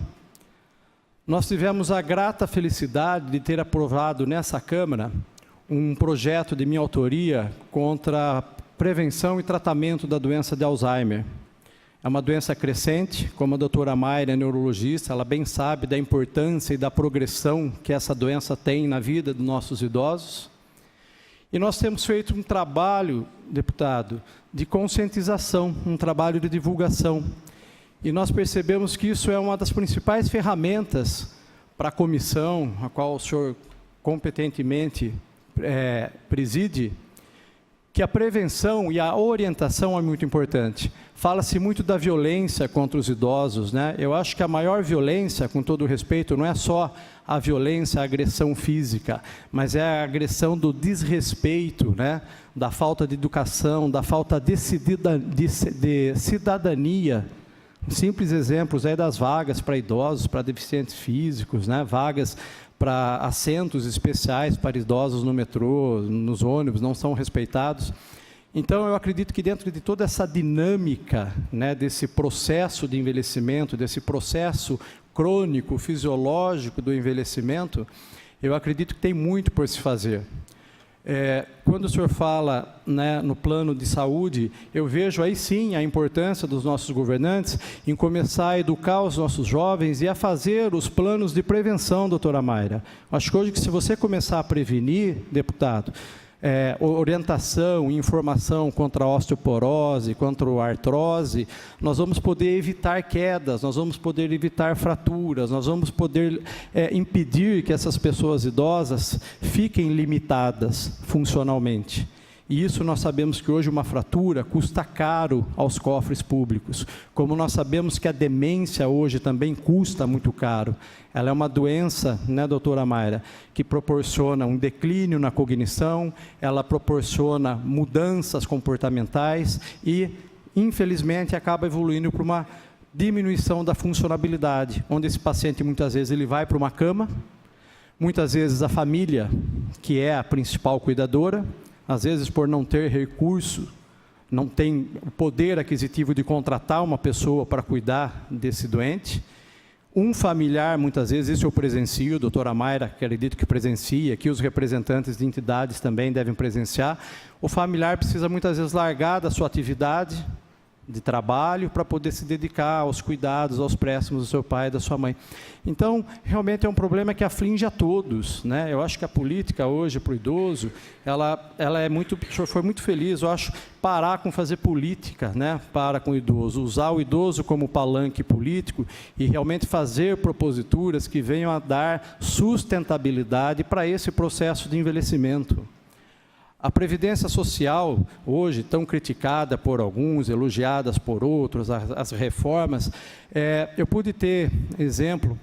Nós tivemos a grata felicidade de ter aprovado nessa Câmara um projeto de minha autoria contra a prevenção e tratamento da doença de Alzheimer. É uma doença crescente, como a doutora Mayra, neurologista, ela bem sabe da importância e da progressão que essa doença tem na vida dos nossos idosos. E nós temos feito um trabalho, deputado, de conscientização, um trabalho de divulgação. E nós percebemos que isso é uma das principais ferramentas para a comissão, a qual o senhor competentemente preside, que a prevenção e a orientação é muito importante. Fala-se muito da violência contra os idosos, né? Eu acho que a maior violência, com todo o respeito, não é só a violência, a agressão física, mas é a agressão do desrespeito, né? Da falta de educação, da falta de cidadania. Simples exemplos aí das vagas para idosos, para deficientes físicos, né? Vagas para assentos especiais para idosos no metrô, nos ônibus, não são respeitados. Então, eu acredito que dentro de toda essa dinâmica, né, desse processo de envelhecimento, desse processo crônico, fisiológico do envelhecimento, eu acredito que tem muito por se fazer. Quando o senhor fala, né, no plano de saúde, eu vejo aí sim a importância dos nossos governantes em começar a educar os nossos jovens e a fazer os planos de prevenção, doutora Mayra. Acho que hoje, se você começar a prevenir, deputado, orientação e informação contra a osteoporose, contra a artrose, nós vamos poder evitar quedas, nós vamos poder evitar fraturas, nós vamos poder impedir que essas pessoas idosas fiquem limitadas funcionalmente. E isso nós sabemos que hoje uma fratura custa caro aos cofres públicos, como nós sabemos que a demência hoje também custa muito caro. Ela é uma doença, né, doutora Mayra, que proporciona um declínio na cognição, ela proporciona mudanças comportamentais e, infelizmente, acaba evoluindo para uma diminuição da funcionabilidade, onde esse paciente, muitas vezes, ele vai para uma cama, muitas vezes a família, que é a principal cuidadora, às vezes por não ter recurso, não tem o poder aquisitivo de contratar uma pessoa para cuidar desse doente. Um familiar, muitas vezes, isso eu presencio, doutora Mayra, acredito que presencia, aqui os representantes de entidades também devem presenciar. O familiar precisa muitas vezes largar da sua atividade de trabalho para poder se dedicar aos cuidados, aos préstimos do seu pai e da sua mãe. Então, realmente é um problema que aflige a todos, né? Eu acho que a política hoje para o idoso, ela é muito, o senhor foi muito feliz, eu acho, parar com fazer política, né, para com o idoso, usar o idoso como palanque político e realmente fazer proposituras que venham a dar sustentabilidade para esse processo de envelhecimento. A Previdência Social, hoje tão criticada por alguns, elogiadas por outros, as reformas, eu pude ter exemplo,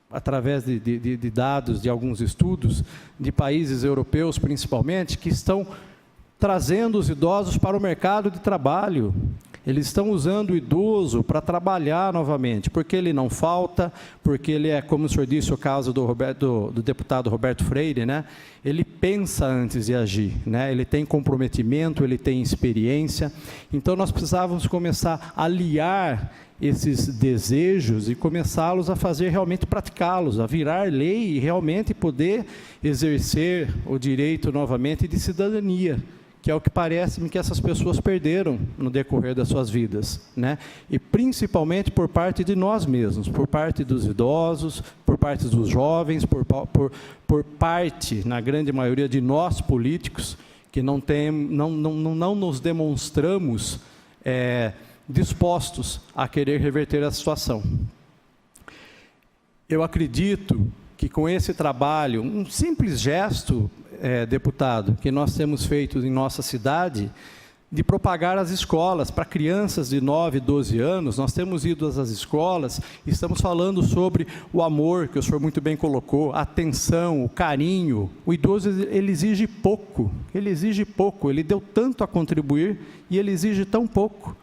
através de dados de alguns estudos, de países europeus principalmente, que estão trazendo os idosos para o mercado de trabalho. Eles estão usando o idoso para trabalhar novamente, porque ele não falta, porque ele é, como o senhor disse, o caso do deputado Roberto Freire, né? Ele pensa antes de agir, né? Ele tem comprometimento, ele tem experiência. Então, nós precisávamos começar a aliar esses desejos e começá-los a fazer realmente praticá-los, a virar lei e realmente poder exercer o direito novamente de cidadania, que é o que parece-me que essas pessoas perderam no decorrer das suas vidas, né? E principalmente por parte de nós mesmos, por parte dos idosos, por parte dos jovens, por parte, na grande maioria, de nós políticos, que não nos demonstramos dispostos a querer reverter a situação. Eu acredito que com esse trabalho, um simples gesto, deputado, que nós temos feito em nossa cidade, de propagar as escolas para crianças de 9, 12 anos. Nós temos ido às escolas e estamos falando sobre o amor, que o senhor muito bem colocou, a atenção, o carinho. O idoso, ele exige pouco, ele deu tanto a contribuir e ele exige tão pouco.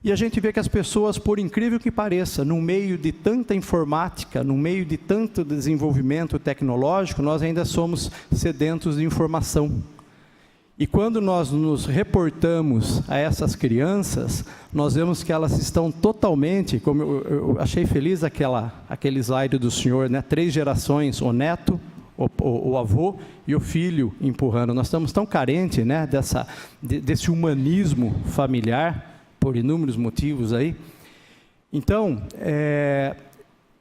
E a gente vê que as pessoas, por incrível que pareça, no meio de tanta informática, no meio de tanto desenvolvimento tecnológico, nós ainda somos sedentos de informação. E quando nós nos reportamos a essas crianças, nós vemos que elas estão totalmente, como eu achei feliz aquele slide do senhor, né? 3 gerações, o neto, o avô e o filho empurrando. Nós estamos tão carentes, né, desse humanismo familiar, por inúmeros motivos aí. Então,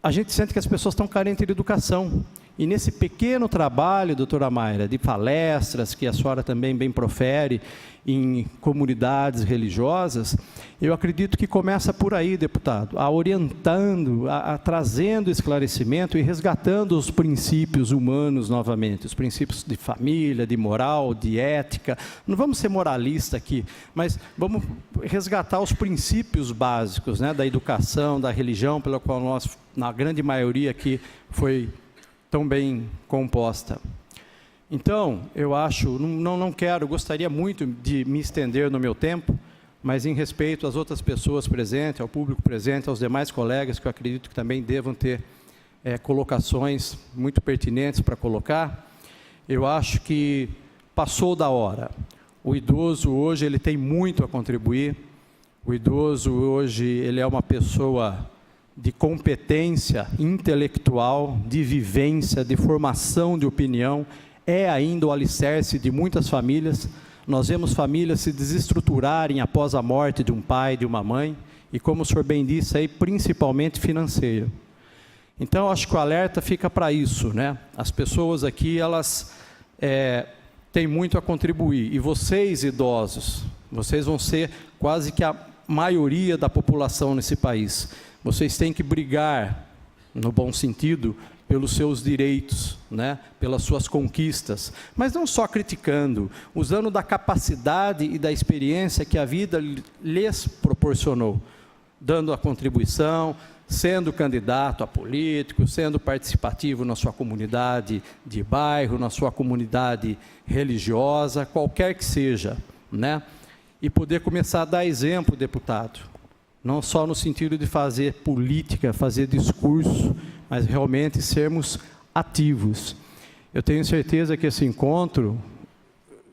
a gente sente que as pessoas estão carentes de educação. E nesse pequeno trabalho, doutora Mayra, de palestras, que a senhora também bem profere em comunidades religiosas, eu acredito que começa por aí, deputado, a orientando, trazendo esclarecimento e resgatando os princípios humanos novamente, os princípios de família, de moral, de ética. Não vamos ser moralistas aqui, mas vamos resgatar os princípios básicos, né, da educação, da religião, pela qual nós, na grande maioria aqui, foi tão bem composta. Então, eu acho, gostaria muito de me estender no meu tempo, mas em respeito às outras pessoas presentes, ao público presente, aos demais colegas, que eu acredito que também devam ter colocações muito pertinentes para colocar, eu acho que passou da hora. O idoso hoje, ele tem muito a contribuir. O idoso hoje, ele é uma pessoa de competência intelectual, de vivência, de formação de opinião, é ainda o alicerce de muitas famílias. Nós vemos famílias se desestruturarem após a morte de um pai, de uma mãe, e como o senhor bem disse aí, principalmente financeiro. Então, acho que o alerta fica para isso, né? As pessoas aqui, elas têm muito a contribuir, e vocês, idosos, vocês vão ser quase que a maioria da população nesse país. Vocês têm que brigar, no bom sentido, pelos seus direitos, né? Pelas suas conquistas, mas não só criticando, usando da capacidade e da experiência que a vida lhes proporcionou, dando a contribuição, sendo candidato a político, sendo participativo na sua comunidade de bairro, na sua comunidade religiosa, qualquer que seja, né? E poder começar a dar exemplo, deputado, não só no sentido de fazer política, fazer discurso, mas realmente sermos ativos. Eu tenho certeza que esse encontro,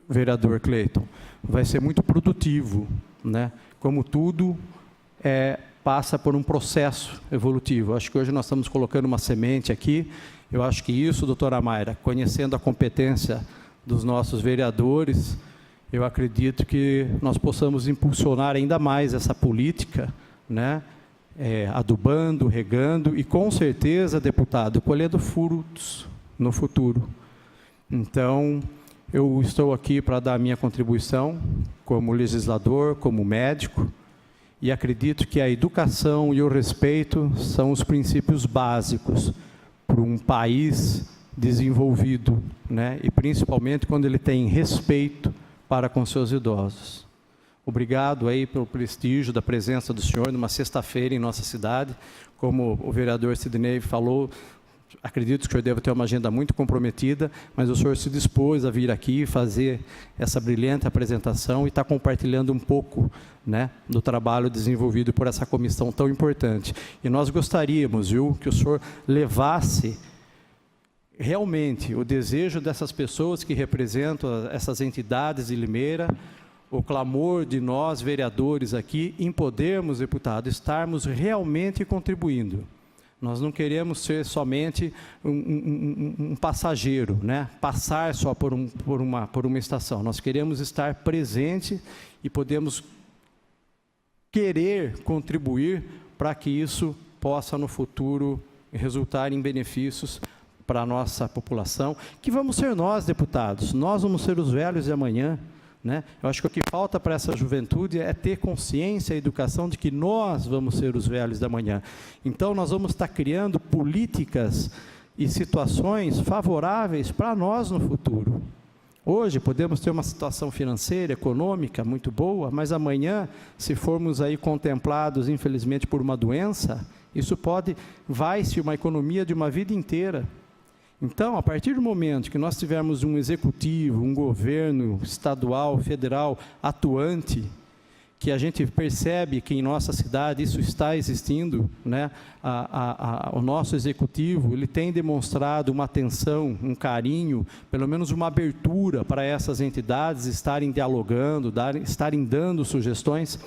vereador Cleiton, vai ser muito produtivo, né? Como tudo passa por um processo evolutivo. Acho que hoje nós estamos colocando uma semente aqui. Eu acho que isso, doutora Mayra, conhecendo a competência dos nossos vereadores, eu acredito que nós possamos impulsionar ainda mais essa política, né? Adubando, regando e, com certeza, deputado, colhendo frutos no futuro. Então, eu estou aqui para dar a minha contribuição como legislador, como médico, e acredito que a educação e o respeito são os princípios básicos para um país desenvolvido, né? E principalmente quando ele tem respeito para com seus idosos. Obrigado aí pelo prestígio da presença do senhor numa sexta-feira em nossa cidade. Como o vereador Sidney falou, acredito que o senhor deve ter uma agenda muito comprometida, mas o senhor se dispôs a vir aqui fazer essa brilhante apresentação e está compartilhando um pouco, né, do trabalho desenvolvido por essa comissão tão importante. E nós gostaríamos, viu, que o senhor levasse realmente o desejo dessas pessoas que representam essas entidades de Limeira, o clamor de nós, vereadores aqui, em podermos, deputado, estarmos realmente contribuindo. Nós não queremos ser somente um passageiro, né? Passar só por uma estação. Nós queremos estar presente e podemos querer contribuir para que isso possa, no futuro, resultar em benefícios para a nossa população, que vamos ser nós, deputados. Nós vamos ser os velhos de amanhã, né? Eu acho que o que falta para essa juventude é ter consciência e educação de que nós vamos ser os velhos da manhã. Então, nós vamos estar criando políticas e situações favoráveis para nós no futuro. Hoje podemos ter uma situação financeira, econômica muito boa, mas amanhã, se formos aí contemplados, infelizmente, por uma doença, isso vai-se uma economia de uma vida inteira. Então, a partir do momento que nós tivermos um executivo, um governo estadual, federal, atuante, que a gente percebe que em nossa cidade isso está existindo, né? O nosso executivo, ele tem demonstrado uma atenção, um carinho, pelo menos uma abertura para essas entidades estarem dialogando, estarem dando sugestões.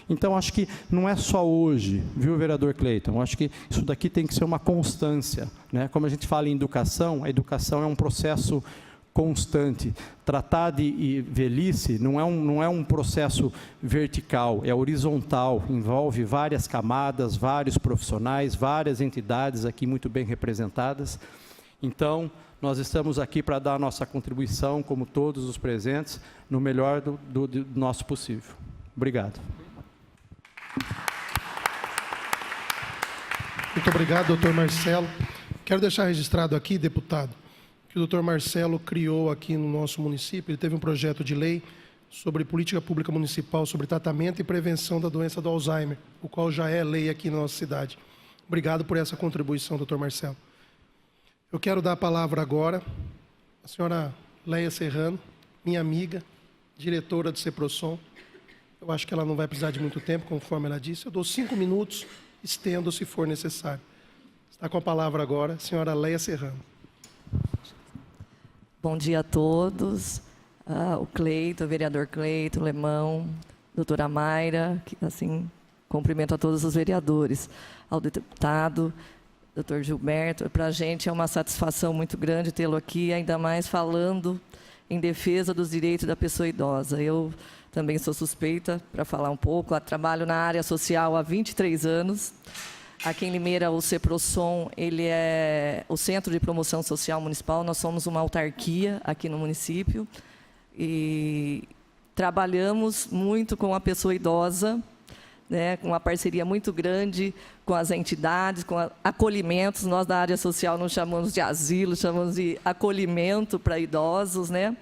Então, acho que não é só hoje, viu, vereador Cleiton? Acho que isso daqui tem que ser uma constância, né? Como a gente fala em educação, a educação é um processo constante. Tratar de velhice não é um processo vertical, é horizontal, envolve várias camadas, vários profissionais, várias entidades aqui muito bem representadas. Então, nós estamos aqui para dar a nossa contribuição, como todos os presentes, no melhor do nosso possível. Obrigado. Muito obrigado, doutor Marcelo. Quero deixar registrado aqui, deputado, que o doutor Marcelo criou aqui no nosso município, ele teve um projeto de lei sobre política pública municipal, sobre tratamento e prevenção da doença do Alzheimer, o qual já é lei aqui na nossa cidade. Obrigado por essa contribuição, doutor Marcelo. Eu quero dar a palavra agora à senhora Leia Serrano, minha amiga, diretora do CEPROSOM. Eu acho que ela não vai precisar de muito tempo, conforme ela disse. Eu dou 5 minutos, estendo se for necessário. Está com a palavra agora a senhora Leia Serrano. Bom dia a todos, o Cleiton, o vereador Cleiton, o Lemão, doutora Mayra, que, assim, cumprimento a todos os vereadores, ao deputado, doutor Gilberto. Para a gente é uma satisfação muito grande tê-lo aqui, ainda mais falando em defesa dos direitos da pessoa idosa. Eu também sou suspeita para falar um pouco, trabalho na área social há 23 anos, aqui em Limeira, o CEPROSOM, ele é o Centro de Promoção Social Municipal. Nós somos uma autarquia aqui no município e trabalhamos muito com a pessoa idosa, né, com uma parceria muito grande com as entidades, com acolhimentos. Nós, da área social, não chamamos de asilo, chamamos de acolhimento para idosos, né?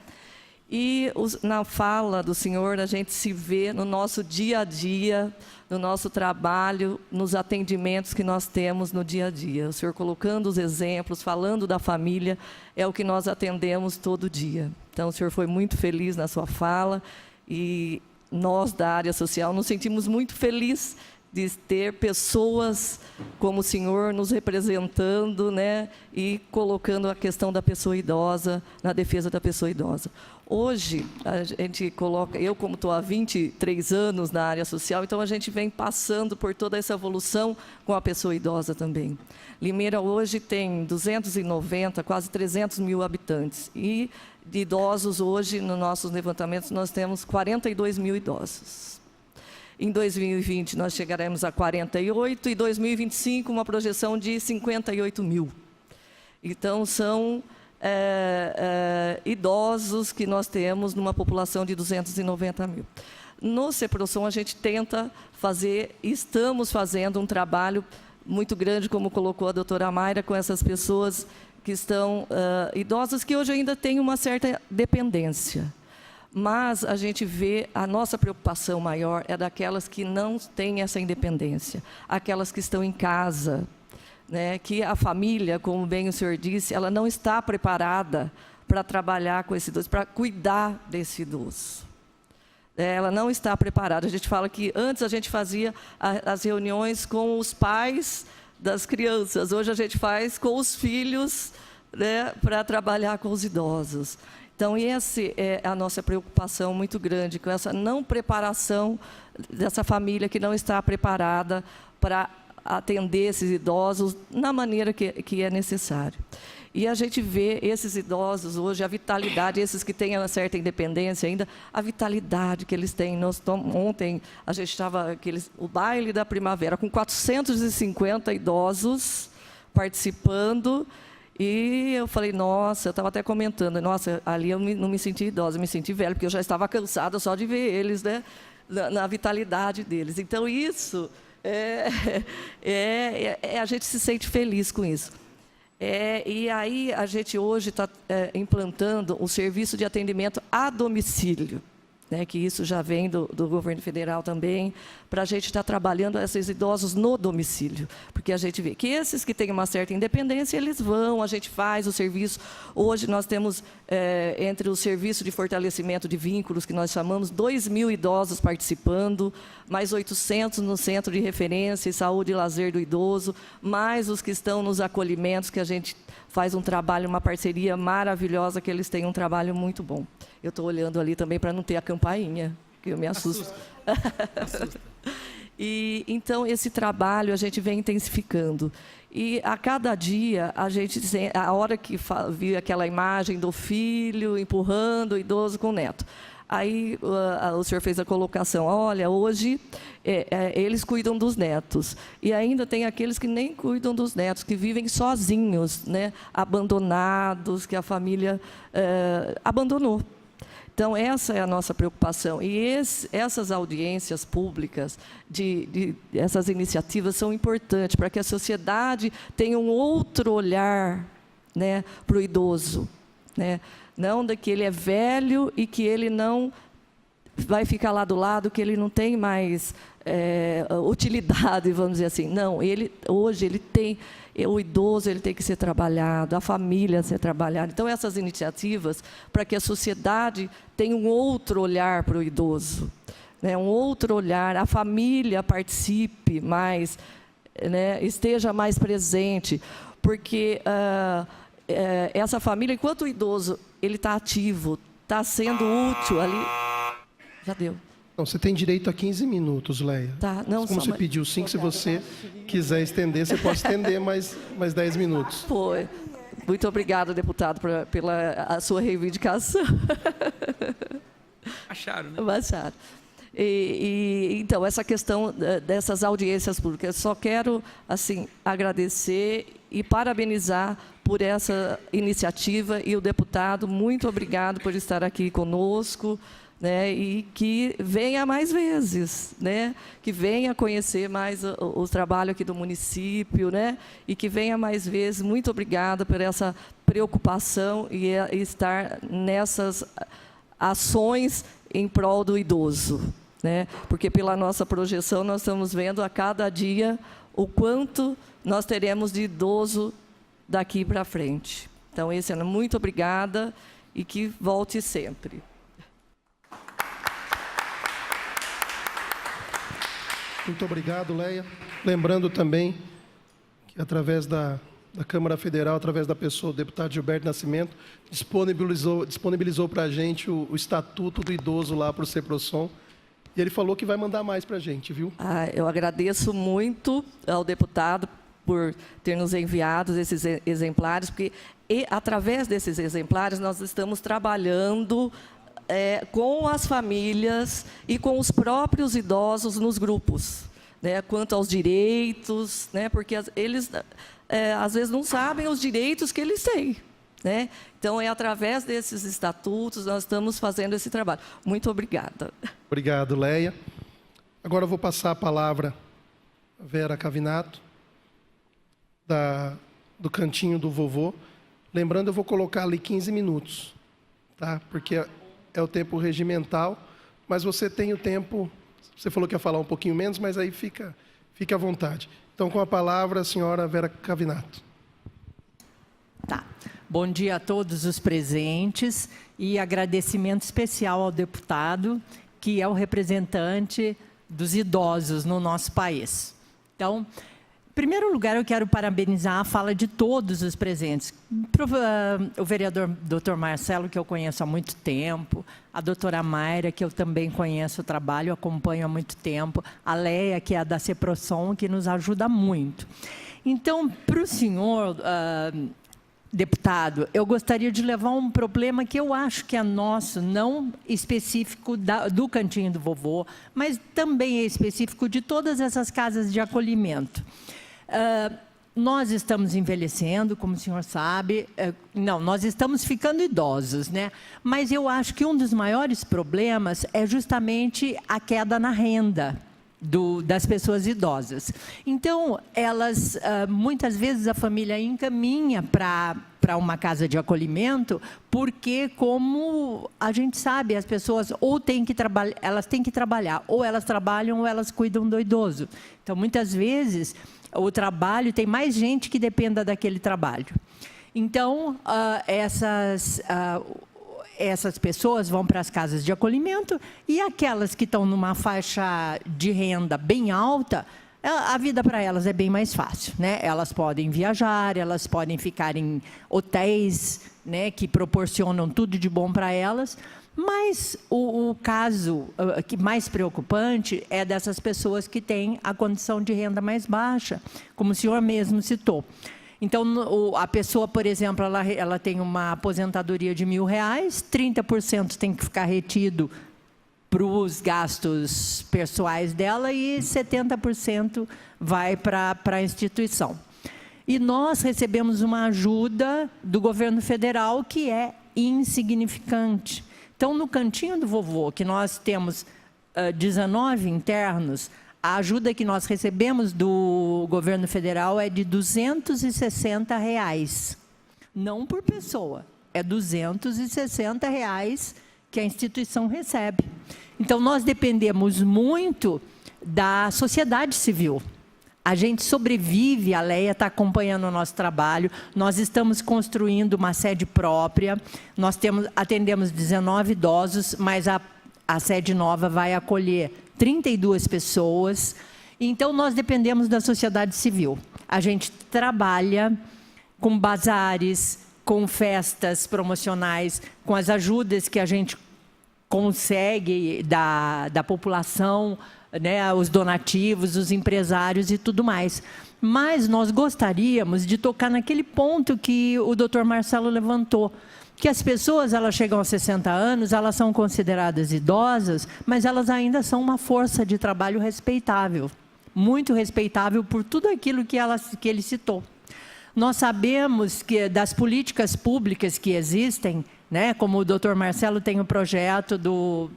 E na fala do senhor, a gente se vê no nosso dia a dia, no nosso trabalho, nos atendimentos que nós temos no dia a dia. O senhor colocando os exemplos, falando da família, é o que nós atendemos todo dia. Então, o senhor foi muito feliz na sua fala e nós, da área social, nos sentimos muito felizes de ter pessoas como o senhor nos representando, né, e colocando a questão da pessoa idosa, na defesa da pessoa idosa. Hoje, a gente coloca, eu como estou há 23 anos na área social, então a gente vem passando por toda essa evolução com a pessoa idosa também. Limeira hoje tem 290, quase 300 mil habitantes, e de idosos hoje, nos nossos levantamentos, nós temos 42 mil idosos. Em 2020, nós chegaremos a 48, e em 2025, uma projeção de 58 mil. Então, são idosos que nós temos numa população de 290 mil. No CEPROSOM, a gente tenta fazer, estamos fazendo um trabalho muito grande, como colocou a doutora Mayra, com essas pessoas que estão idosas, que hoje ainda têm uma certa dependência. Mas a gente vê, a nossa preocupação maior é daquelas que não têm essa independência, aquelas que estão em casa, né, que a família, como bem o senhor disse, ela não está preparada para trabalhar com esse idoso, para cuidar desse idoso. Ela não está preparada. A gente fala que antes a gente fazia as reuniões com os pais das crianças, hoje a gente faz com os filhos, né, para trabalhar com os idosos. Então, essa é a nossa preocupação muito grande, com essa não preparação dessa família que não está preparada para atender esses idosos na maneira que é necessário. E a gente vê esses idosos hoje, a vitalidade, esses que têm uma certa independência ainda, a vitalidade que eles têm. Ontem a gente estava, o baile da primavera, com 450 idosos participando, e eu falei, nossa, eu estava até comentando, nossa, ali eu não me senti idosa, eu me senti velha, porque eu já estava cansada só de ver eles, né, na vitalidade deles. Então, isso, a gente se sente feliz com isso. E aí a gente hoje está implantando um serviço de atendimento a domicílio, né, que isso já vem do governo federal também, para a gente estar trabalhando esses idosos no domicílio. Porque a gente vê que esses que têm uma certa independência, eles vão, a gente faz o serviço. Hoje nós temos, entre o serviço de fortalecimento de vínculos, que nós chamamos, 2.000 idosos participando, mais 800 no Centro de Referência e Saúde e Lazer do Idoso, mais os que estão nos acolhimentos, que a gente faz um trabalho, uma parceria maravilhosa, que eles têm um trabalho muito bom. Eu estou olhando ali também para não ter a campainha, que eu me assusto. Assusta. E então esse trabalho a gente vem intensificando. E a cada dia a hora que vi aquela imagem do filho empurrando o idoso com o neto. Aí o senhor fez a colocação, olha, hoje eles cuidam dos netos. E ainda tem aqueles que nem cuidam dos netos, que vivem sozinhos, né, abandonados, que a família abandonou. Então, essa é a nossa preocupação. E essas audiências públicas, essas iniciativas são importantes para que a sociedade tenha um outro olhar, né, para o idoso, né? Não de que ele é velho e que ele não vai ficar lá do lado, que ele não tem mais utilidade, vamos dizer assim. Não, hoje ele tem... O idoso ele tem que ser trabalhado, a família ser trabalhada. Então, essas iniciativas, para que a sociedade tenha um outro olhar para o idoso, né, um outro olhar, a família participe mais, né, esteja mais presente, porque essa família, enquanto o idoso ele está ativo, está sendo útil ali... Já deu. Não, você tem direito a 15 minutos, Leia. Tá, não, como você pediu 5, se você quiser estender, você pode estender mais 10 minutos. Foi. Muito obrigada, deputado, pela sua reivindicação. Acharam, né? Acharam. Então, essa questão dessas audiências públicas, só quero assim, agradecer e parabenizar por essa iniciativa. E o deputado, muito obrigado por estar aqui conosco. Né, e que venha mais vezes, né, que venha conhecer mais o trabalho aqui do município, né, e que venha mais vezes. Muito obrigada por essa preocupação e estar nessas ações em prol do idoso, né, porque pela nossa projeção nós estamos vendo a cada dia o quanto nós teremos de idoso daqui para frente. Então, esse ano, muito obrigada e que volte sempre. Muito obrigado, Leia. Lembrando também que, através da Câmara Federal, através da pessoa do deputado Gilberto Nascimento, disponibilizou para a gente o Estatuto do Idoso lá para o CEPROSOM. E ele falou que vai mandar mais para a gente, viu? Eu agradeço muito ao deputado por ter nos enviado esses exemplares, porque através desses exemplares nós estamos trabalhando com as famílias e com os próprios idosos nos grupos, né, quanto aos direitos, né, porque eles às vezes não sabem os direitos que eles têm, né? Então, através desses estatutos nós estamos fazendo esse trabalho. Muito obrigada. Obrigado, Leia. Agora eu vou passar a palavra a Vera Cavinato, do Cantinho do Vovô. Lembrando, eu vou colocar ali 15 minutos, tá? Porque é o tempo regimental, mas você tem o tempo... Você falou que ia falar um pouquinho menos, mas aí fica à vontade. Então, com a palavra, a senhora Vera Cavinato. Tá. Bom dia a todos os presentes e agradecimento especial ao deputado, que é o representante dos idosos no nosso país. Então, em primeiro lugar, eu quero parabenizar a fala de todos os presentes. O vereador Dr. Marcelo, que eu conheço há muito tempo, a doutora Mayra, que eu também conheço o trabalho, acompanho há muito tempo, a Leia, que é da CEPROSOM, que nos ajuda muito. Então, para o senhor, deputado, eu gostaria de levar um problema que eu acho que é nosso, não específico do Cantinho do Vovô, mas também é específico de todas essas casas de acolhimento. Nós estamos envelhecendo, como o senhor sabe, nós estamos ficando idosos, né? Mas eu acho que um dos maiores problemas é justamente a queda na renda. das pessoas idosas. Então, elas, muitas vezes a família encaminha para uma casa de acolhimento, porque, como a gente sabe, as pessoas ou elas têm que trabalhar, ou elas trabalham ou elas cuidam do idoso. Então, muitas vezes, o trabalho tem mais gente que dependa daquele trabalho. Então, essas pessoas vão para as casas de acolhimento, e aquelas que estão numa faixa de renda bem alta, a vida para elas é bem mais fácil, né? Elas podem viajar, elas podem ficar em hotéis, né, que proporcionam tudo de bom para elas, mas o caso mais preocupante é dessas pessoas que têm a condição de renda mais baixa, como o senhor mesmo citou. Então, a pessoa, por exemplo, ela tem uma aposentadoria de R$ 1.000, 30% tem que ficar retido para os gastos pessoais dela e 70% vai para a instituição. E nós recebemos uma ajuda do governo federal que é insignificante. Então, no cantinho do vovô, que nós temos 19 internos, a ajuda que nós recebemos do governo federal é de R$ 260, não por pessoa, é R$ 260 que a instituição recebe. Então, nós dependemos muito da sociedade civil. A gente sobrevive, a Leia está acompanhando o nosso trabalho, nós estamos construindo uma sede própria, nós atendemos 19 idosos, mas a sede nova vai acolher 32 pessoas. Então, nós dependemos da sociedade civil. A gente trabalha com bazares, com festas promocionais, com as ajudas que a gente consegue da população, né, os donativos, os empresários e tudo mais. Mas nós gostaríamos de tocar naquele ponto que o Dr. Marcelo levantou, que as pessoas, elas chegam aos 60 anos, elas são consideradas idosas, mas elas ainda são uma força de trabalho respeitável, muito respeitável por tudo aquilo que ele citou. Nós sabemos que das políticas públicas que existem, né, como o Dr. Marcelo tem o projeto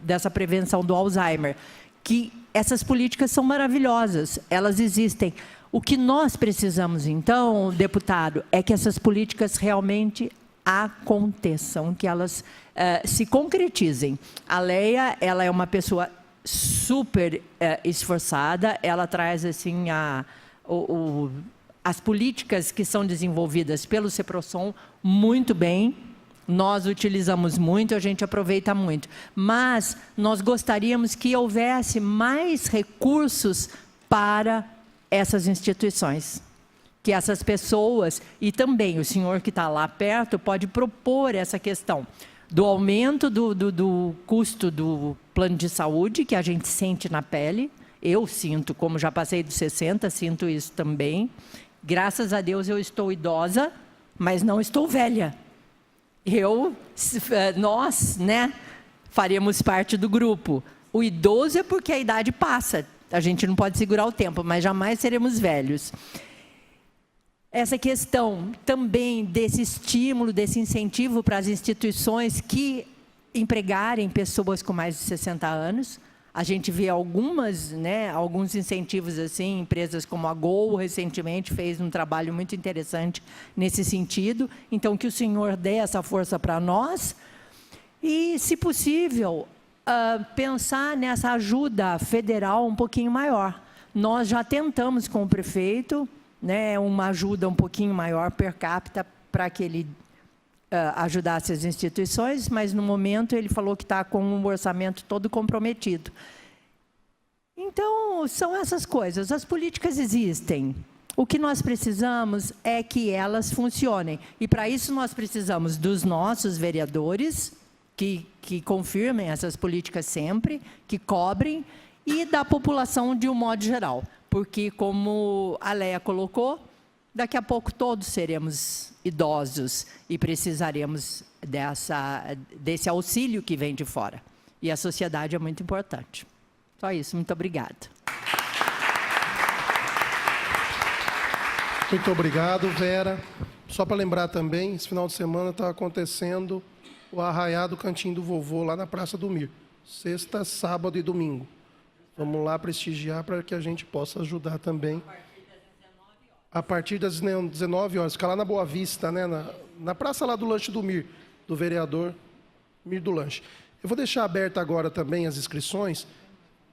dessa prevenção do Alzheimer, que essas políticas são maravilhosas, elas existem. O que nós precisamos, então, deputado, é que essas políticas realmente aconteçam, que elas se concretizem. A Leia, ela é uma pessoa super esforçada, ela traz assim as políticas que são desenvolvidas pelo CEPROSOM muito bem, nós utilizamos muito, a gente aproveita muito, mas nós gostaríamos que houvesse mais recursos para essas instituições, que essas pessoas, e também o senhor que está lá perto, pode propor essa questão do aumento do custo do plano de saúde, que a gente sente na pele. Eu sinto, como já passei dos 60, sinto isso também. Graças a Deus eu estou idosa, mas não estou velha. Nós, né, faremos parte do grupo. O idoso é porque a idade passa, a gente não pode segurar o tempo, mas jamais seremos velhos. Essa questão também desse estímulo, desse incentivo para as instituições que empregarem pessoas com mais de 60 anos. A gente vê alguns incentivos assim, empresas como a Gol recentemente fez um trabalho muito interessante nesse sentido. Então, que o senhor dê essa força para nós e, se possível, pensar nessa ajuda federal um pouquinho maior. Nós já tentamos com o prefeito, né, uma ajuda um pouquinho maior per capita para que ele ajudasse as instituições, mas no momento ele falou que está com um orçamento todo comprometido. Então, são essas coisas. As políticas existem. O que nós precisamos é que elas funcionem. E para isso nós precisamos dos nossos vereadores, que confirmem essas políticas sempre, que cobrem, e da população de um modo geral. Porque, como a Leia colocou, daqui a pouco todos seremos idosos e precisaremos desse auxílio que vem de fora. E a sociedade é muito importante. Só isso, muito obrigada. Muito obrigado, Vera. Só para lembrar também, esse final de semana está acontecendo o Arraiá do Cantinho do Vovô, lá na Praça do Mir. Sexta, sábado e domingo. Vamos lá prestigiar para que a gente possa ajudar também. A partir das 19 horas. Fica lá na Boa Vista, né? Na praça lá do Lanche do Mir, do vereador Mir do Lanche. Eu vou deixar aberta agora também as inscrições,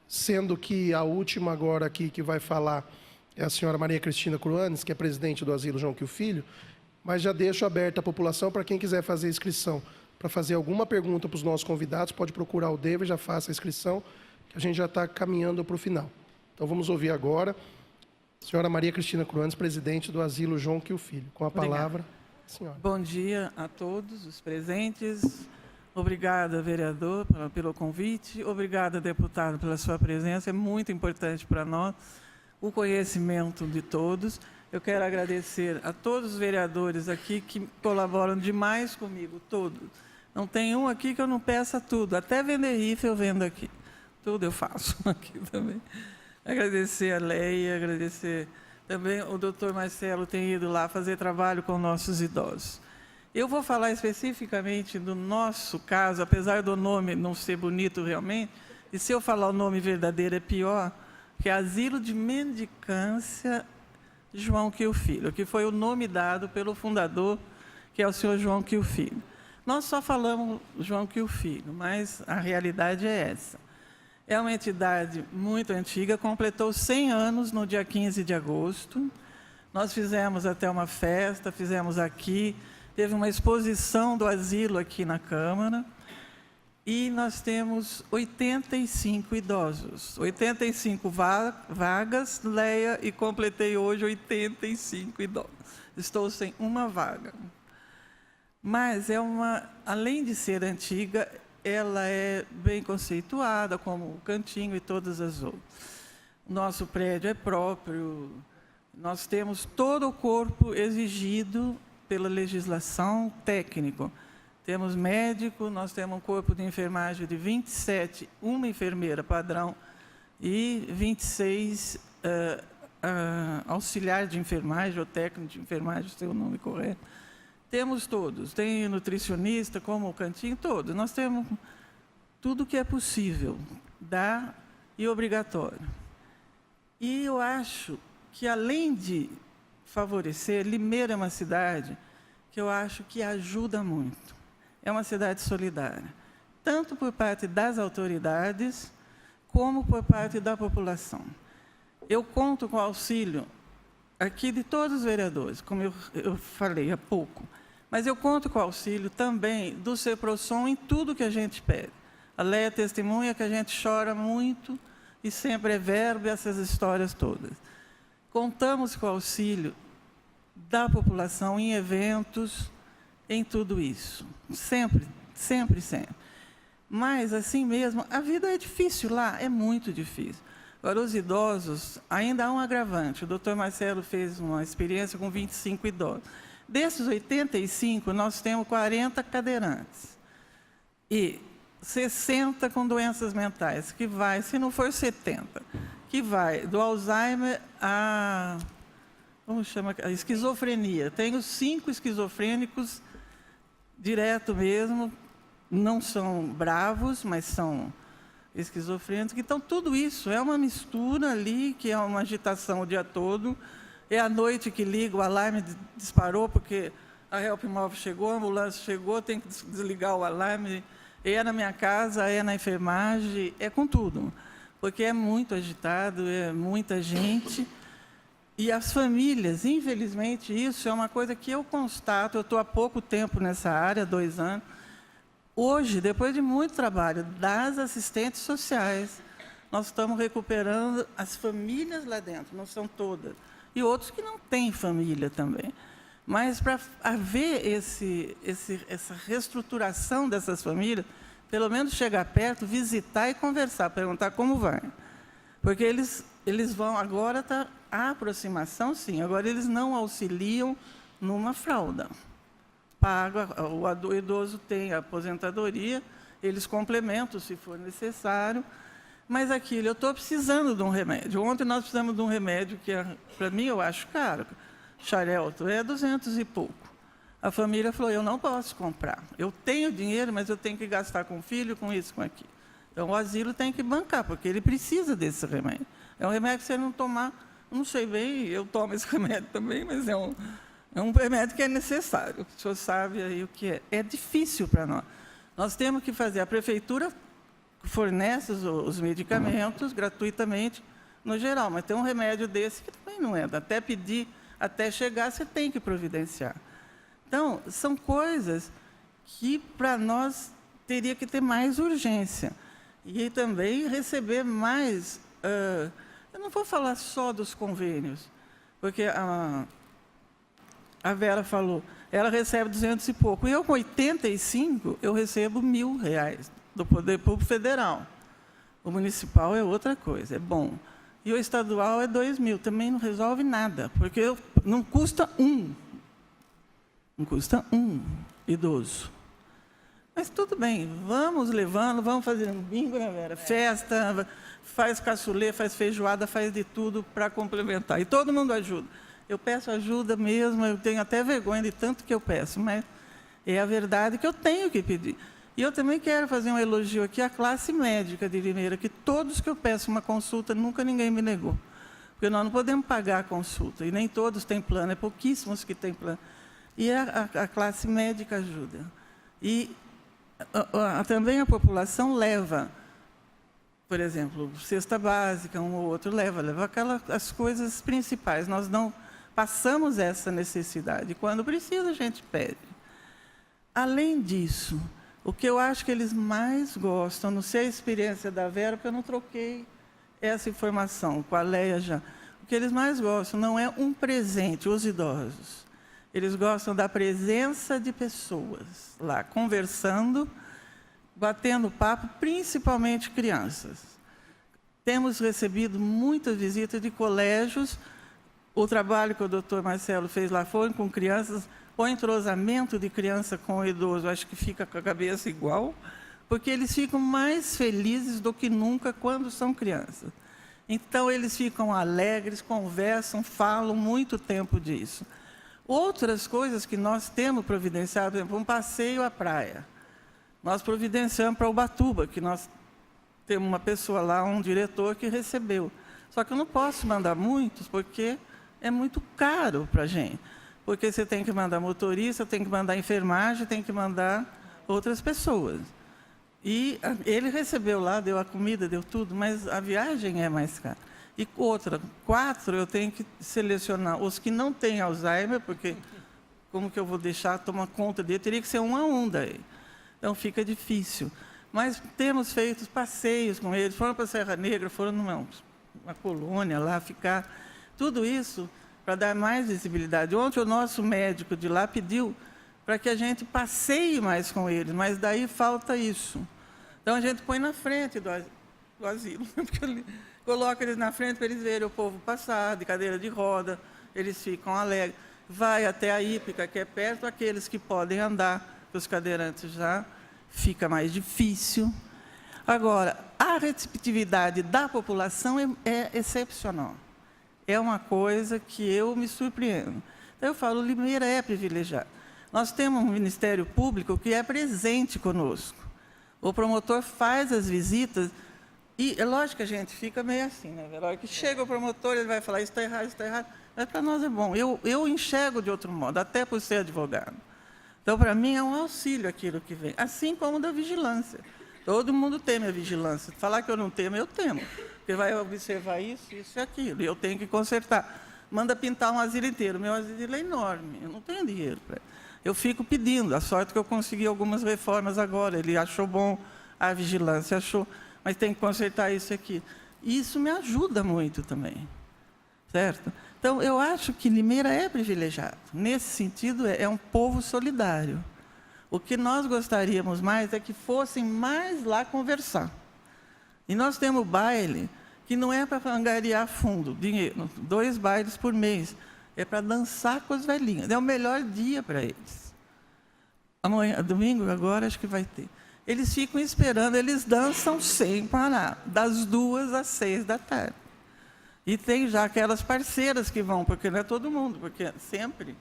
sendo que a última agora aqui que vai falar é a senhora Maria Cristina Cruanes, que é presidente do Asilo João Quil Filho, mas já deixo aberta a população para quem quiser fazer inscrição. Para fazer alguma pergunta para os nossos convidados, pode procurar o David, já faça a inscrição, que a gente já está caminhando para o final. Então vamos ouvir agora a senhora Maria Cristina Cruanes, presidente do Asilo João Quil Filho. Com a palavra, senhora. Bom dia a todos os presentes. Obrigada, vereador, pelo convite. Obrigada, deputado, pela sua presença. É muito importante para nós o conhecimento de todos. Eu quero agradecer a todos os vereadores aqui que colaboram demais comigo, todos. Não tem um aqui que eu não peça tudo. Até vender rifa eu vendo aqui. Tudo eu faço aqui também. Agradecer a Leia, agradecer também o doutor Marcelo tem ido lá fazer trabalho com nossos idosos. Eu vou falar especificamente do nosso caso, apesar do nome não ser bonito realmente, e se eu falar o nome verdadeiro é pior, que é Asilo de Mendicância João Quil Filho, que foi o nome dado pelo fundador, que é o senhor João Quil Filho. Nós só falamos João Quil Filho, mas a realidade é essa. É uma entidade muito antiga, completou 100 anos no dia 15 de agosto. Nós fizemos até uma festa, fizemos aqui, teve uma exposição do asilo aqui na Câmara, e nós temos 85 idosos, 85 vagas, Leia, e completei hoje 85 idosos. Estou sem uma vaga. Mas além de ser antiga, ela é bem conceituada, como o Cantinho e todas as outras. Nosso prédio é próprio, nós temos todo o corpo exigido pela legislação técnica. Temos médico, nós temos um corpo de enfermagem de 27, uma enfermeira padrão e 26 auxiliar de enfermagem ou técnico de enfermagem, se é o nome correto. Temos todos, tem nutricionista, como o Cantinho, todos. Nós temos tudo que é possível, dá e obrigatório. E eu acho que, além de favorecer, Limeira é uma cidade que eu acho que ajuda muito. É uma cidade solidária, tanto por parte das autoridades, como por parte da população. Eu conto com o auxílio aqui de todos os vereadores, como eu falei há pouco, mas eu conto com o auxílio também do CEPROSOM em tudo que a gente pede. A Leia testemunha que a gente chora muito e sempre é verbo essas histórias todas. Contamos com o auxílio da população em eventos, em tudo isso. Sempre, sempre, sempre. Mas, assim mesmo, a vida é difícil lá, é muito difícil. Agora, os idosos, ainda há um agravante. O doutor Marcelo fez uma experiência com 25 idosos. Desses 85, nós temos 40 cadeirantes. E 60 com doenças mentais, que vai, se não for 70, que vai do Alzheimer a... como chama? A esquizofrenia. Tenho 5 esquizofrênicos, direto mesmo, não são bravos, mas são esquizofrênicos. Então, tudo isso é uma mistura ali, que é uma agitação o dia todo. É à noite que liga, o alarme disparou, porque a Help Móvel chegou, a ambulância chegou, tem que desligar o alarme. É na minha casa, é na enfermagem, é com tudo. Porque é muito agitado, é muita gente. E as famílias, infelizmente, isso é uma coisa que eu constato, eu estou há pouco tempo nessa área, 2 anos. Hoje, depois de muito trabalho das assistentes sociais, nós estamos recuperando as famílias lá dentro, não são todas. E outros que não têm família também. Mas, para haver essa reestruturação dessas famílias, pelo menos chegar perto, visitar e conversar, perguntar como vai. Porque eles vão, agora está a aproximação, sim, agora eles não auxiliam numa fralda. Paga, o idoso tem a aposentadoria, eles complementam se for necessário, mas aquilo, eu estou precisando de um remédio. Ontem nós precisamos de um remédio que, para mim, eu acho caro, Xarelto, é 200 e pouco. A família falou, eu não posso comprar. Eu tenho dinheiro, mas eu tenho que gastar com o filho, com isso, com aquilo. Então, o asilo tem que bancar, porque ele precisa desse remédio. É um remédio que se ele não tomar, não sei bem, eu tomo esse remédio também, mas é um remédio que é necessário. O senhor sabe aí o que é. É difícil para nós. Nós temos que fazer, a prefeitura fornece os medicamentos gratuitamente, no geral, mas tem um remédio desse que também não é. Até pedir, até chegar, você tem que providenciar. Então, são coisas que, para nós, teria que ter mais urgência. E também receber mais... eu não vou falar só dos convênios, porque a Vera falou, ela recebe 200 e pouco. E eu, com 85, eu recebo R$1.000 do Poder Público Federal. O municipal é outra coisa, é bom. E o estadual é 2.000, também não resolve nada, porque não custa não custa um idoso. Mas tudo bem, vamos levando, vamos fazendo bingo, né, Vera? Festa, faz caçulê, faz feijoada, faz de tudo para complementar. E todo mundo ajuda. Eu peço ajuda mesmo, eu tenho até vergonha de tanto que eu peço, mas é a verdade que eu tenho que pedir. E eu também quero fazer um elogio aqui à classe médica de Limeira, que todos que eu peço uma consulta, nunca ninguém me negou. Porque nós não podemos pagar a consulta, e nem todos têm plano, é pouquíssimos que têm plano. E a classe médica ajuda. E também a população leva, por exemplo, cesta básica, um ou outro leva as coisas principais. Nós não passamos essa necessidade. Quando precisa, a gente pede. Além disso, o que eu acho que eles mais gostam, não sei a experiência da Vera, porque eu não troquei essa informação com a Leia já. O que eles mais gostam não é um presente, os idosos. Eles gostam da presença de pessoas lá, conversando, batendo papo, principalmente crianças. Temos recebido muitas visitas de colégios. O trabalho que o doutor Marcelo fez lá foi com crianças. O entrosamento de criança com o idoso, acho que fica com a cabeça igual, porque eles ficam mais felizes do que nunca quando são crianças. Então, eles ficam alegres, conversam, falam muito tempo disso. Outras coisas que nós temos providenciado, por exemplo, um passeio à praia. Nós providenciamos para Ubatuba, que nós temos uma pessoa lá, um diretor que recebeu. Só que eu não posso mandar muitos, porque é muito caro para a gente. Porque você tem que mandar motorista, tem que mandar enfermagem, tem que mandar outras pessoas. E ele recebeu lá, deu a comida, deu tudo, mas a viagem é mais cara. E outra, 4 eu tenho que selecionar os que não têm Alzheimer, porque como que eu vou deixar tomar conta dele? Teria que ser 1 a 1 daí. Então fica difícil. Mas temos feito passeios com eles, foram para a Serra Negra, foram numa colônia lá, ficar. Tudo isso para dar mais visibilidade. Ontem o nosso médico de lá pediu para que a gente passeie mais com eles, mas daí falta isso. Então a gente põe na frente do asilo, coloca eles na frente para eles verem o povo passar, de cadeira de roda, eles ficam alegres. Vai até a Hípica, que é perto, aqueles que podem andar, os cadeirantes já fica mais difícil. Agora, a receptividade da população é excepcional. É uma coisa que eu me surpreendo. Então, eu falo, Limeira é privilegiado. Nós temos um Ministério Público que é presente conosco. O promotor faz as visitas, e é lógico que a gente fica meio assim, né? Na hora que chega o promotor, ele vai falar, isso está errado, isso está errado. Mas para nós é bom. Eu enxergo de outro modo, até por ser advogado. Então, para mim, é um auxílio aquilo que vem. Assim como da vigilância. Todo mundo teme a vigilância. Falar que eu não temo, eu temo. Porque vai observar isso e aquilo. E eu tenho que consertar. Manda pintar um asilo inteiro. Meu asilo é enorme. Eu não tenho dinheiro para isso. Eu fico pedindo. A sorte que eu consegui algumas reformas agora. Ele achou bom, a vigilância achou. Mas tem que consertar isso aqui. E isso me ajuda muito também. Certo? Então, eu acho que Limeira é privilegiado. Nesse sentido, é um povo solidário. O que nós gostaríamos mais é que fossem mais lá conversar. E nós temos baile que não é para angariar fundo, dinheiro, 2 bailes por mês. É para dançar com os velhinhos. É o melhor dia para eles. Amanhã, domingo, agora, acho que vai ter. Eles ficam esperando, eles dançam sem parar, das 2 às 6 da tarde. E tem já aquelas parceiras que vão, porque não é todo mundo, porque sempre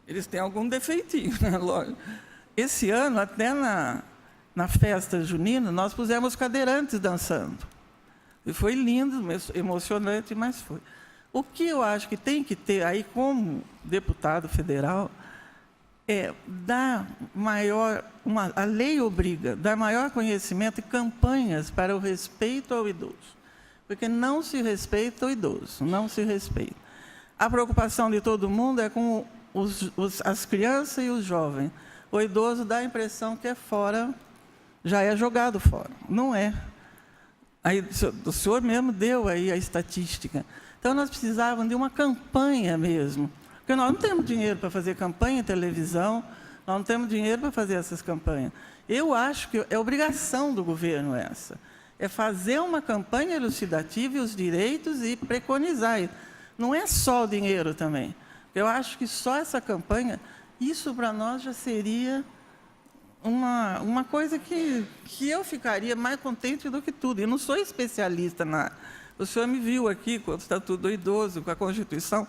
eles têm algum defeitinho, né? Lógico. Esse ano, até na na festa junina, nós pusemos cadeirantes dançando. E foi lindo, emocionante, mas foi. O que eu acho que tem que ter aí, como deputado federal, é dar maior... a lei obriga, dar maior conhecimento e campanhas para o respeito ao idoso. Porque não se respeita o idoso, não se respeita. A preocupação de todo mundo é com as crianças e os jovens. O idoso dá a impressão que é fora, já é jogado fora. Não é. Aí, o senhor mesmo deu aí a estatística. Então, nós precisávamos de uma campanha mesmo. Porque nós não temos dinheiro para fazer campanha em televisão, nós não temos dinheiro para fazer essas campanhas. Eu acho que é obrigação do governo essa. É fazer uma campanha elucidativa e os direitos e preconizar. Não é só o dinheiro também. Eu acho que só essa campanha, isso para nós já seria uma coisa que eu ficaria mais contente do que tudo. Eu não sou especialista na... O senhor me viu aqui com o Estatuto do Idoso, com a Constituição.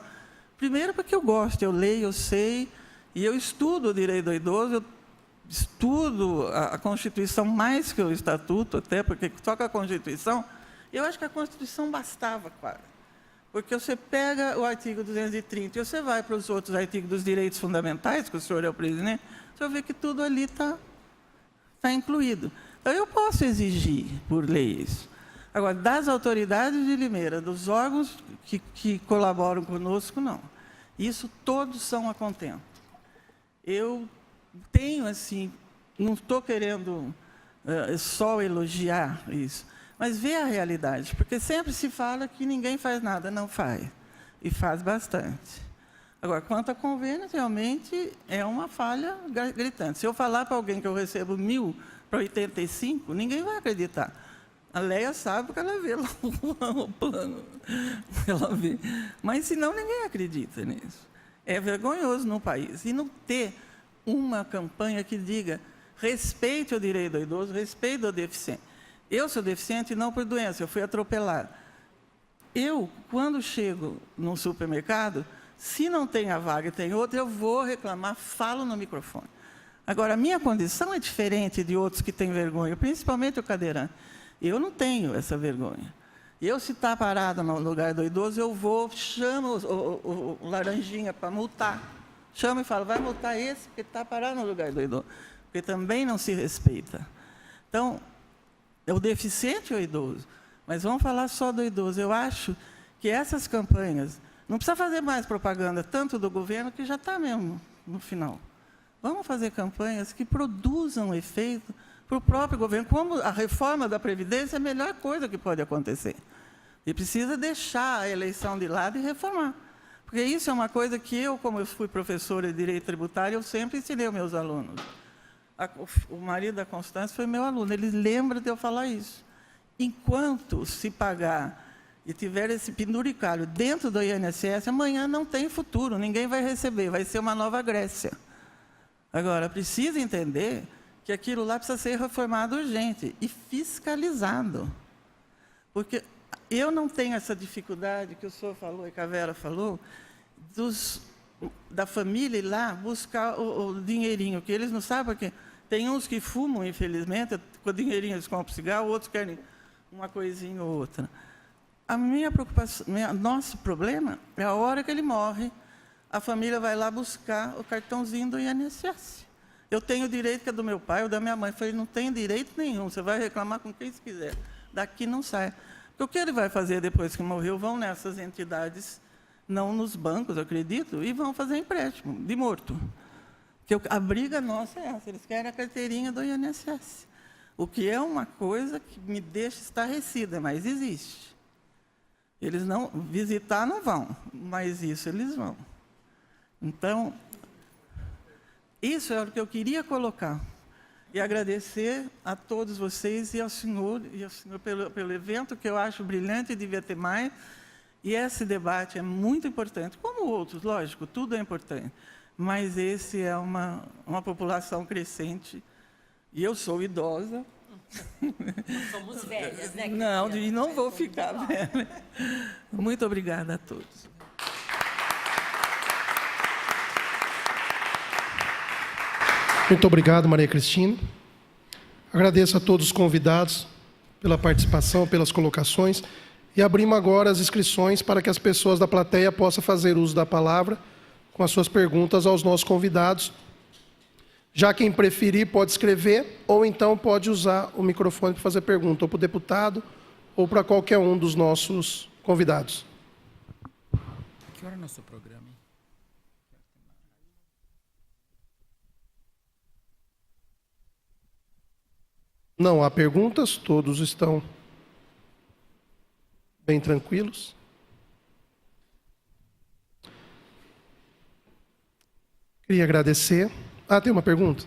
Primeiro porque eu gosto, eu leio, eu sei, e eu estudo o direito do idoso, eu estudo a Constituição mais que o Estatuto, até porque só com a Constituição, eu acho que a Constituição bastava quase. Porque você pega o artigo 230 e você vai para os outros artigos dos direitos fundamentais, que o senhor é o presidente, você vai ver que tudo ali está incluído. Então, eu posso exigir, por lei, isso. Agora, das autoridades de Limeira, dos órgãos que colaboram conosco, não. Isso todos são a contento. Eu tenho, assim, não estou querendo só elogiar isso, mas ver a realidade, porque sempre se fala que ninguém faz nada, não faz, e faz bastante. Agora, quanto a convênios, realmente é uma falha gritante. Se eu falar para alguém que eu recebo 1.000 para 85, ninguém vai acreditar. A Leia sabe porque ela vê lá o plano. Ela vê. Mas, senão, ninguém acredita nisso. É vergonhoso no país. E não ter uma campanha que diga respeite o direito do idoso, respeite o deficiente. Eu sou deficiente não por doença, eu fui atropelado. Eu, quando chego num supermercado, se não tem a vaga e tem outra, eu vou reclamar, falo no microfone. Agora, a minha condição é diferente de outros que têm vergonha, principalmente o cadeirante. Eu não tenho essa vergonha. Eu, se está parado no lugar do idoso, eu vou, chamo o laranjinha para multar. Chamo e falo, vai multar esse, porque está parado no lugar do idoso. Porque também não se respeita. Então, é o deficiente ou o idoso? Mas vamos falar só do idoso. Eu acho que essas campanhas, não precisa fazer mais propaganda, tanto do governo, que já está mesmo no final. Vamos fazer campanhas que produzam efeito para o próprio governo, como a reforma da Previdência é a melhor coisa que pode acontecer. E precisa deixar a eleição de lado e reformar. Porque isso é uma coisa que eu, como eu fui professora de Direito Tributário, eu sempre ensinei aos meus alunos. O marido da Constância foi meu aluno, ele lembra de eu falar isso. Enquanto se pagar e tiver esse penduricalho dentro do INSS, amanhã não tem futuro, ninguém vai receber, vai ser uma nova Grécia. Agora, precisa entender que aquilo lá precisa ser reformado urgente e fiscalizado. Porque eu não tenho essa dificuldade que o senhor falou e que a Vera falou, da família ir lá buscar o dinheirinho, que eles não sabem, porque tem uns que fumam, infelizmente, com o dinheirinho eles compram cigarro, outros querem uma coisinha ou outra. A minha preocupação, nosso problema é a hora que ele morre, a família vai lá buscar o cartãozinho do INSS. Eu tenho o direito que é do meu pai ou da minha mãe. Eu falei, não tem direito nenhum, você vai reclamar com quem você quiser. Daqui não sai. Porque o que ele vai fazer depois que morreu? Vão nessas entidades, não nos bancos, eu acredito, e vão fazer empréstimo de morto. Porque a briga nossa é essa, eles querem a carteirinha do INSS. O que é uma coisa que me deixa estarrecida, mas existe. Eles não, visitar não vão, mas isso eles vão. Então, isso é o que eu queria colocar. E agradecer a todos vocês e ao senhor pelo evento, que eu acho brilhante e devia ter mais. E esse debate é muito importante, como outros, lógico, tudo é importante. Mas esse é uma população crescente. E eu sou idosa. Somos velhas, né? Não, e não vou ficar velha. Muito obrigada a todos. Muito obrigado, Maria Cristina. Agradeço a todos os convidados pela participação, pelas colocações. E abrimos agora as inscrições para que as pessoas da plateia possam fazer uso da palavra com as suas perguntas aos nossos convidados. Já quem preferir pode escrever ou então pode usar o microfone para fazer pergunta, ou para o deputado ou para qualquer um dos nossos convidados. Que hora é o nosso programa, hein? Não há perguntas, todos estão bem tranquilos. Queria agradecer. Tem uma pergunta?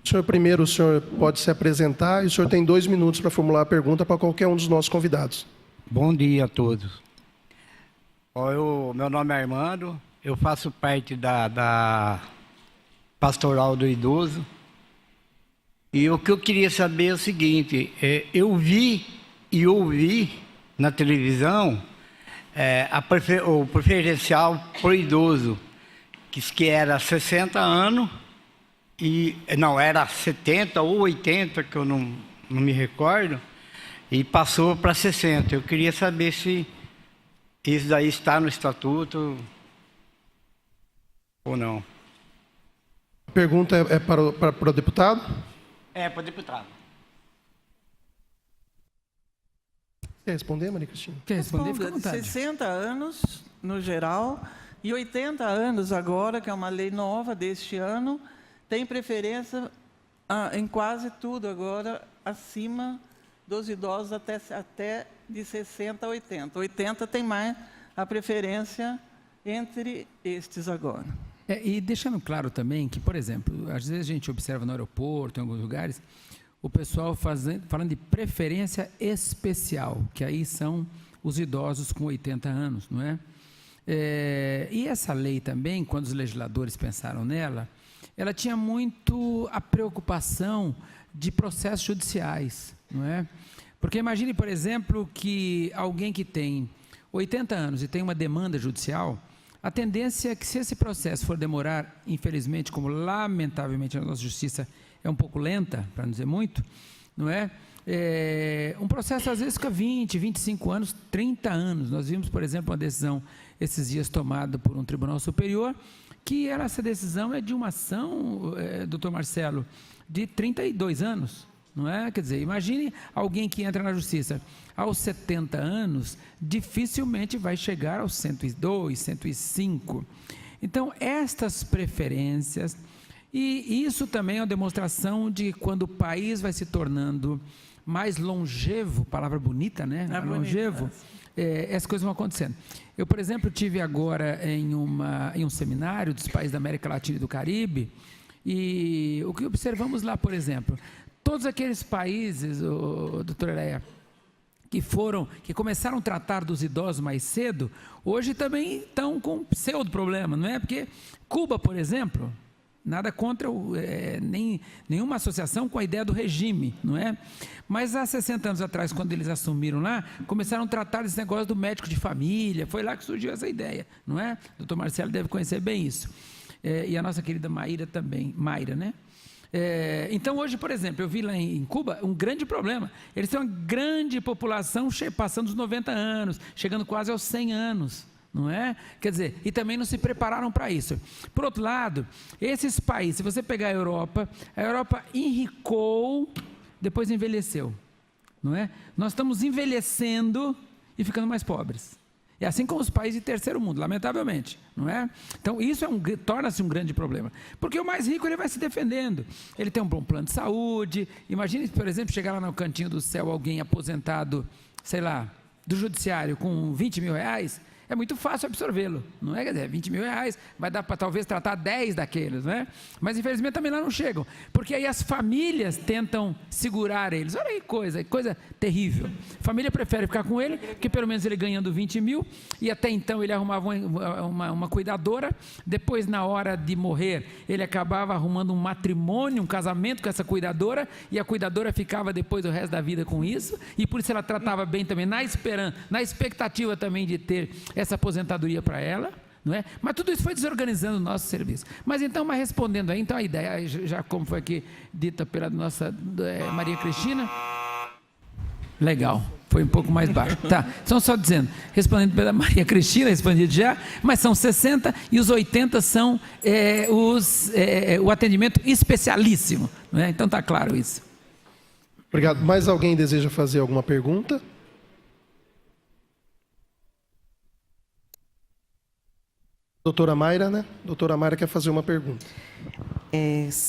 O senhor pode se apresentar e o senhor tem 2 minutos para formular a pergunta para qualquer um dos nossos convidados. Bom dia a todos. Meu nome é Armando, eu faço parte da Pastoral do Idoso. E o que eu queria saber é o seguinte, eu vi e ouvi na televisão o preferencial para o idoso, que era 60 anos, não, era 70 ou 80, que eu não me recordo, e passou para 60. Eu queria saber se isso daí está no estatuto ou não. A pergunta é para o deputado? Para o deputado. Quer responder, Maria Cristina? Quer responder? Fica à Responda. vontade. 60 anos, no geral, e 80 anos agora, que é uma lei nova deste ano, tem preferência em quase tudo agora, acima dos idosos até de 60 a 80. 80 tem mais a preferência entre estes agora. E deixando claro também que, por exemplo, às vezes a gente observa no aeroporto, em alguns lugares, o pessoal falando de preferência especial, que aí são os idosos com 80 anos, não é? E essa lei também, quando os legisladores pensaram nela, ela tinha muito a preocupação de processos judiciais, não é? Porque imagine, por exemplo, que alguém que tem 80 anos e tem uma demanda judicial, a tendência é que, se esse processo for demorar, infelizmente, como lamentavelmente a nossa justiça é um pouco lenta, para não dizer muito, não é? Um processo às vezes fica 20, 25 anos, 30 anos. Nós vimos, por exemplo, uma decisão esses dias tomada por um tribunal superior, que essa decisão é de uma ação, doutor Marcelo, de 32 anos. Não é? Quer dizer, imagine alguém que entra na justiça aos 70 anos, dificilmente vai chegar aos 102, 105. Então, estas preferências, e isso também é uma demonstração de quando o país vai se tornando mais longevo, palavra bonita, né? Longevo, essas coisas vão acontecendo. Eu, por exemplo, tive agora em um seminário dos países da América Latina e do Caribe, e o que observamos lá, por exemplo, todos aqueles países, doutora Leia, que começaram a tratar dos idosos mais cedo, hoje também estão com um pseudo-problema, não é? Porque Cuba, por exemplo, nada contra nenhuma associação com a ideia do regime, não é? Mas há 60 anos atrás, quando eles assumiram lá, começaram a tratar desse negócio do médico de família, foi lá que surgiu essa ideia, não é? O doutor Marcelo deve conhecer bem isso. E a nossa querida Mayra também, né? Então, hoje, por exemplo, eu vi lá em Cuba um grande problema. Eles têm uma grande população passando os 90 anos, chegando quase aos 100 anos, não é? Quer dizer, e também não se prepararam para isso. Por outro lado, esses países, se você pegar a Europa enricou, depois envelheceu, não é? Nós estamos envelhecendo e ficando mais pobres. É assim como os países de terceiro mundo, lamentavelmente, não é? Então, isso torna-se um grande problema. Porque o mais rico, ele vai se defendendo. Ele tem um bom plano de saúde. Imagine, por exemplo, chegar lá no cantinho do céu alguém aposentado, sei lá, do judiciário com 20 mil reais. é muito fácil absorvê-lo, não é? Quer dizer, 20 mil reais vai dar para talvez tratar 10 daqueles, não é? Mas infelizmente também lá não chegam, porque aí as famílias tentam segurar eles. Olha que coisa terrível. A família prefere ficar com ele, porque pelo menos ele ganhando 20 mil, e até então ele arrumava uma cuidadora, depois na hora de morrer, ele acabava arrumando um matrimônio, um casamento com essa cuidadora, e a cuidadora ficava depois o resto da vida com isso, e por isso ela tratava bem também, na expectativa também de ter essa aposentadoria para ela, não é? Mas tudo isso foi desorganizando o nosso serviço. Mas então, respondendo aí, então a ideia, já como foi aqui dita pela nossa Maria Cristina, legal, foi um pouco mais baixo. Tá, então só dizendo, respondendo pela Maria Cristina, respondido já, mas são 60 e os 80 são o atendimento especialíssimo, não é? Então está claro isso. Obrigado. Mais alguém deseja fazer alguma pergunta? Doutora Mayra, né? Doutora Mayra quer fazer uma pergunta.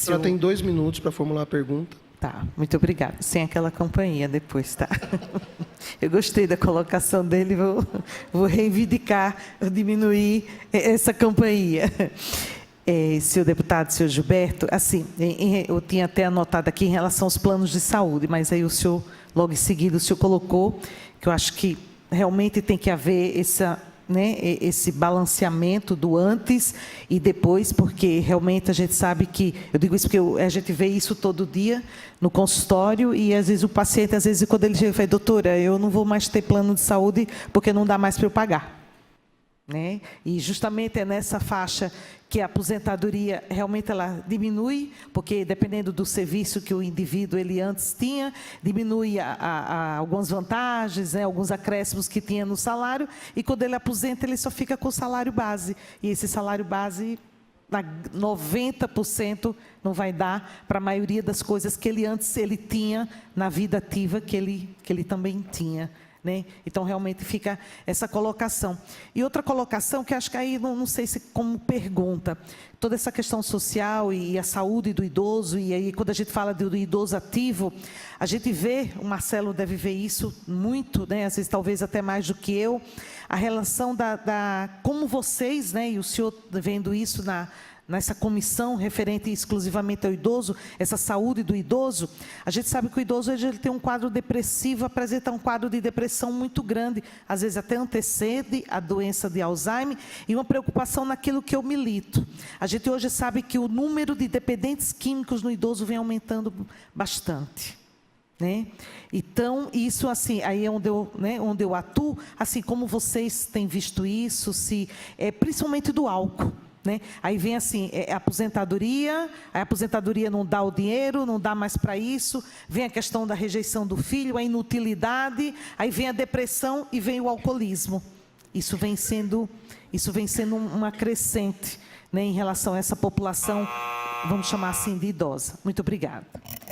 Ela tem 2 minutos para formular a pergunta. Tá, muito obrigada. Sem aquela campainha depois, tá? Eu gostei da colocação dele, vou reivindicar, diminuir essa campainha. Senhor deputado, senhor Gilberto, assim, eu tinha até anotado aqui em relação aos planos de saúde, mas aí o senhor, logo em seguida, o senhor colocou que eu acho que realmente tem que haver esse balanceamento do antes e depois, porque realmente a gente sabe que, eu digo isso porque a gente vê isso todo dia no consultório e às vezes o paciente, quando ele chega e fala, doutora, eu não vou mais ter plano de saúde porque não dá mais para eu pagar. Né? E justamente é nessa faixa que a aposentadoria realmente ela diminui, porque dependendo do serviço que o indivíduo ele antes tinha, diminui algumas vantagens, né, alguns acréscimos que tinha no salário, e quando ele aposenta ele só fica com o salário base, e esse salário base 90% não vai dar para a maioria das coisas que ele antes tinha na vida ativa que ele também tinha. Né? Então, realmente fica essa colocação. E outra colocação, que acho que aí, não sei se como pergunta, toda essa questão social e a saúde do idoso, e aí quando a gente fala do idoso ativo, a gente vê, o Marcelo deve ver isso muito, né? Às vezes talvez até mais do que eu, a relação como vocês, né? E o senhor vendo isso nessa comissão referente exclusivamente ao idoso, essa saúde do idoso, a gente sabe que o idoso ele tem um quadro depressivo, apresenta um quadro de depressão muito grande, às vezes até antecede a doença de Alzheimer, e uma preocupação naquilo que eu milito. A gente hoje sabe que o número de dependentes químicos no idoso vem aumentando bastante. Né? Então, isso assim, aí é onde eu atuo, assim como vocês têm visto isso, principalmente do álcool. Né? Aí vem assim, a aposentadoria não dá o dinheiro, não dá mais para isso, vem a questão da rejeição do filho, a inutilidade, aí vem a depressão e vem o alcoolismo. Isso vem sendo uma crescente, né, em relação a essa população, vamos chamar assim, de idosa. Muito obrigada.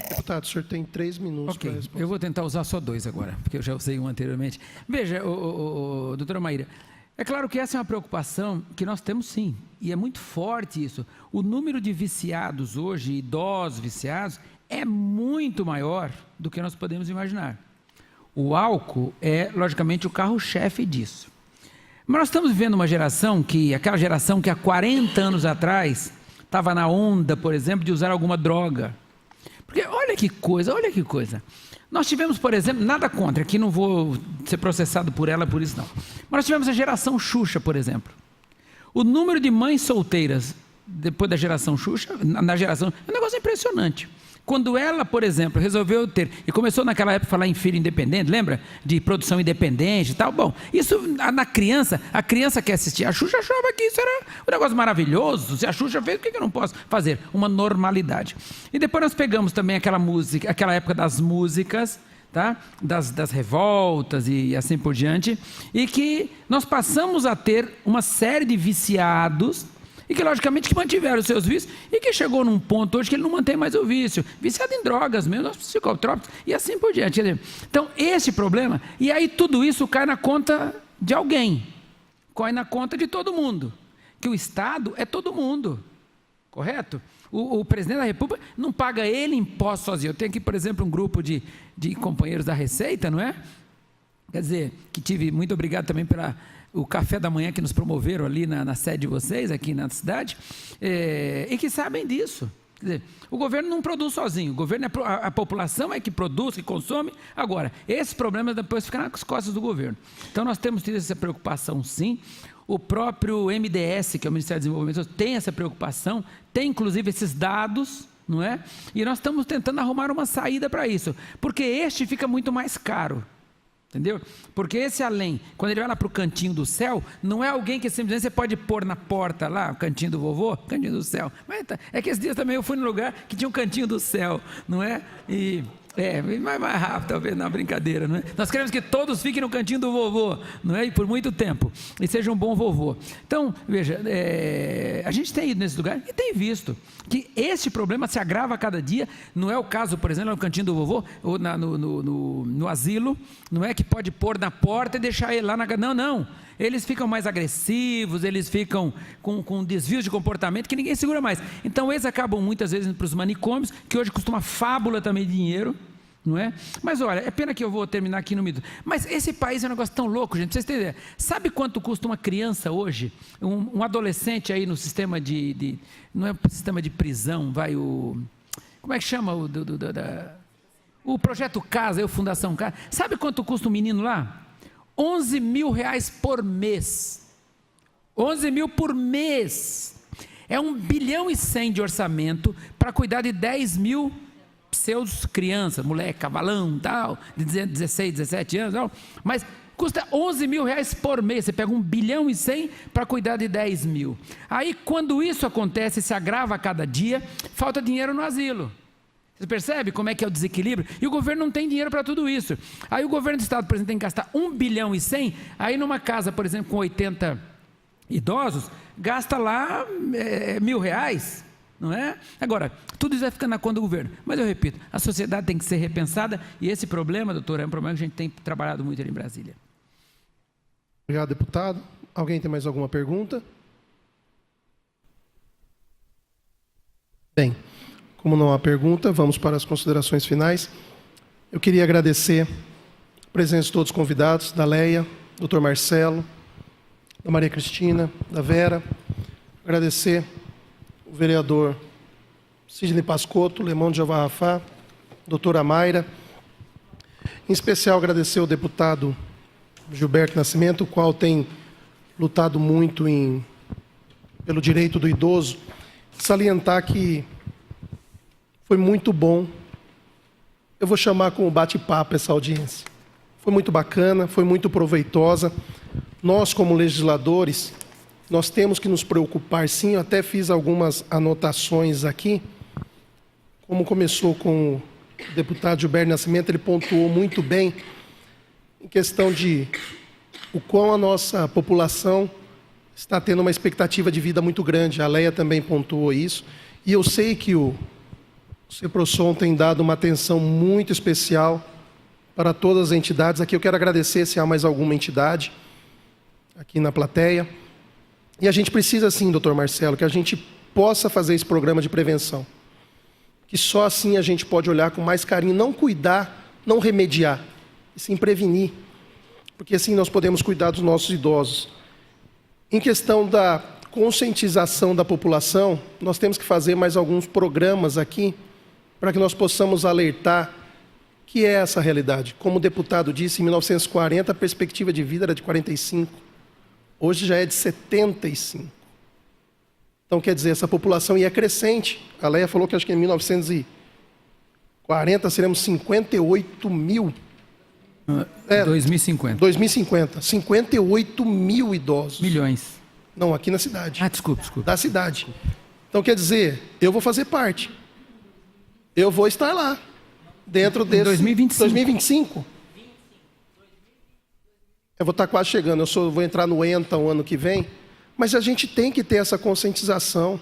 Deputado, o senhor tem 3 minutos para responder. Eu vou tentar usar só 2 agora, porque eu já usei um anteriormente. Veja, doutora Maíra, é claro que essa é uma preocupação que nós temos sim, e é muito forte isso. O número de viciados hoje, idosos viciados, é muito maior do que nós podemos imaginar. O álcool é, logicamente, o carro-chefe disso. Mas nós estamos vivendo uma geração aquela geração que há 40 anos atrás estava na onda, por exemplo, de usar alguma droga. Porque olha que coisa. Nós tivemos, por exemplo, nada contra, aqui não vou ser processado por ela por isso não, mas nós tivemos a geração Xuxa, por exemplo. O número de mães solteiras depois da geração Xuxa, é um negócio impressionante. Quando ela, por exemplo, resolveu ter, e começou naquela época a falar em filho independente, lembra? De produção independente e tal. Bom, isso na criança, a criança que assistia a Xuxa achava que isso era um negócio maravilhoso. Se a Xuxa fez, por que eu não posso fazer? Uma normalidade. E depois nós pegamos também aquela época das músicas, tá? Das revoltas e assim por diante, e que nós passamos a ter uma série de viciados, e que logicamente que mantiveram os seus vícios, e que chegou num ponto hoje que ele não mantém mais o vício, viciado em drogas mesmo, psicotrópicos, e assim por diante. Então, esse problema, e aí tudo isso cai na conta de alguém, cai na conta de todo mundo, que o Estado é todo mundo, correto? O presidente da República não paga ele imposto sozinho. Eu tenho aqui, por exemplo, um grupo de companheiros da Receita, não é? Quer dizer, que tive, muito obrigado também o café da manhã que nos promoveram ali na sede de vocês, aqui na cidade, e que sabem disso. Quer dizer, o governo não produz sozinho, o governo a população é que produz, que consome. Agora, esses problemas depois ficam nas costas do governo. Então, nós temos tido essa preocupação, sim. O próprio MDS, que é o Ministério do Desenvolvimento Social, tem essa preocupação, tem inclusive esses dados, não é? E nós estamos tentando arrumar uma saída para isso, porque este fica muito mais caro. Entendeu? Porque esse além, quando ele vai lá para o cantinho do céu, não é alguém que simplesmente você pode pôr na porta lá, o cantinho do vovô, cantinho do céu. Mas é que esses dias também eu fui num lugar que tinha um cantinho do céu, não é? E mais rápido, talvez, na brincadeira, não é? Nós queremos que todos fiquem no cantinho do vovô, não é? E por muito tempo, e seja um bom vovô. Então, veja, a gente tem ido nesse lugar e tem visto que este problema se agrava a cada dia. Não é o caso, por exemplo, no cantinho do vovô, ou no asilo, não é que pode pôr na porta e deixar ele lá na... Não. Eles ficam mais agressivos, eles ficam com desvios de comportamento que ninguém segura mais. Então, eles acabam muitas vezes indo para os manicômios, que hoje costuma fábula também de dinheiro, não é? Mas olha, é pena que eu vou terminar aqui no minuto. Mas esse país é um negócio tão louco, gente. Vocês têm ideia? Sabe quanto custa uma criança hoje? Um adolescente aí no sistema não é sistema de prisão, como é que chama o Projeto Casa, o Fundação Casa. Sabe quanto custa um menino lá? 11 mil reais por mês. 11 mil por mês. É 1 bilhão e 100 de orçamento para cuidar de 10 mil pseudos crianças, moleque, cavalão, tal, de 16, 17 anos, tal. Mas custa 11 mil reais por mês. Você pega 1 bilhão e 100 para cuidar de 10 mil. Aí, quando isso acontece, se agrava a cada dia, falta dinheiro no asilo. Você percebe como é que é o desequilíbrio? E o governo não tem dinheiro para tudo isso. Aí o governo do estado, por exemplo, tem que gastar 1 bilhão e 100, aí numa casa, por exemplo, com 80 idosos, gasta lá R$1.000, não é? Agora, tudo isso vai ficando na conta do governo. Mas eu repito, a sociedade tem que ser repensada e esse problema, doutor, é um problema que a gente tem trabalhado muito ali em Brasília. Obrigado, deputado. Alguém tem mais alguma pergunta? Bem, como não há pergunta, vamos para as considerações finais. Eu queria agradecer a presença de todos os convidados, da Leia, doutor Marcelo, da Maria Cristina, da Vera. Agradecer o vereador Sidney Pascotto, Lemão de Jeová Rafá, doutora Mayra. Em especial, agradecer ao deputado Gilberto Nascimento, o qual tem lutado muito pelo direito do idoso. Salientar que foi muito bom, eu vou chamar como bate-papo essa audiência. Foi muito bacana, foi muito proveitosa. Nós, como legisladores, nós temos que nos preocupar, sim. Eu até fiz algumas anotações aqui. Como começou com o deputado Gilberto Nascimento, ele pontuou muito bem em questão de o quão a nossa população está tendo uma expectativa de vida muito grande. A Leia também pontuou isso. E eu sei que o CEPROSOM tem dado uma atenção muito especial para todas as entidades. Aqui eu quero agradecer se há mais alguma entidade aqui na plateia. E a gente precisa sim, doutor Marcelo, que a gente possa fazer esse programa de prevenção. Que só assim a gente pode olhar com mais carinho, não cuidar, não remediar, e sim prevenir. Porque assim nós podemos cuidar dos nossos idosos. Em questão da conscientização da população, nós temos que fazer mais alguns programas aqui, para que nós possamos alertar que é essa realidade. Como o deputado disse, em 1940 a perspectiva de vida era de 45, hoje já é de 75. Então, quer dizer, essa população ia crescente. A Leia falou que acho que em 1940 seremos 58 mil. 2050. 2050. 58 mil idosos. Milhões. Não, aqui na cidade. Desculpa. Da cidade. Então, quer dizer, eu vou fazer parte. Eu vou estar lá. Dentro desse... 2025. Eu vou estar quase chegando. Vou entrar no ENTA o ano que vem. Mas a gente tem que ter essa conscientização.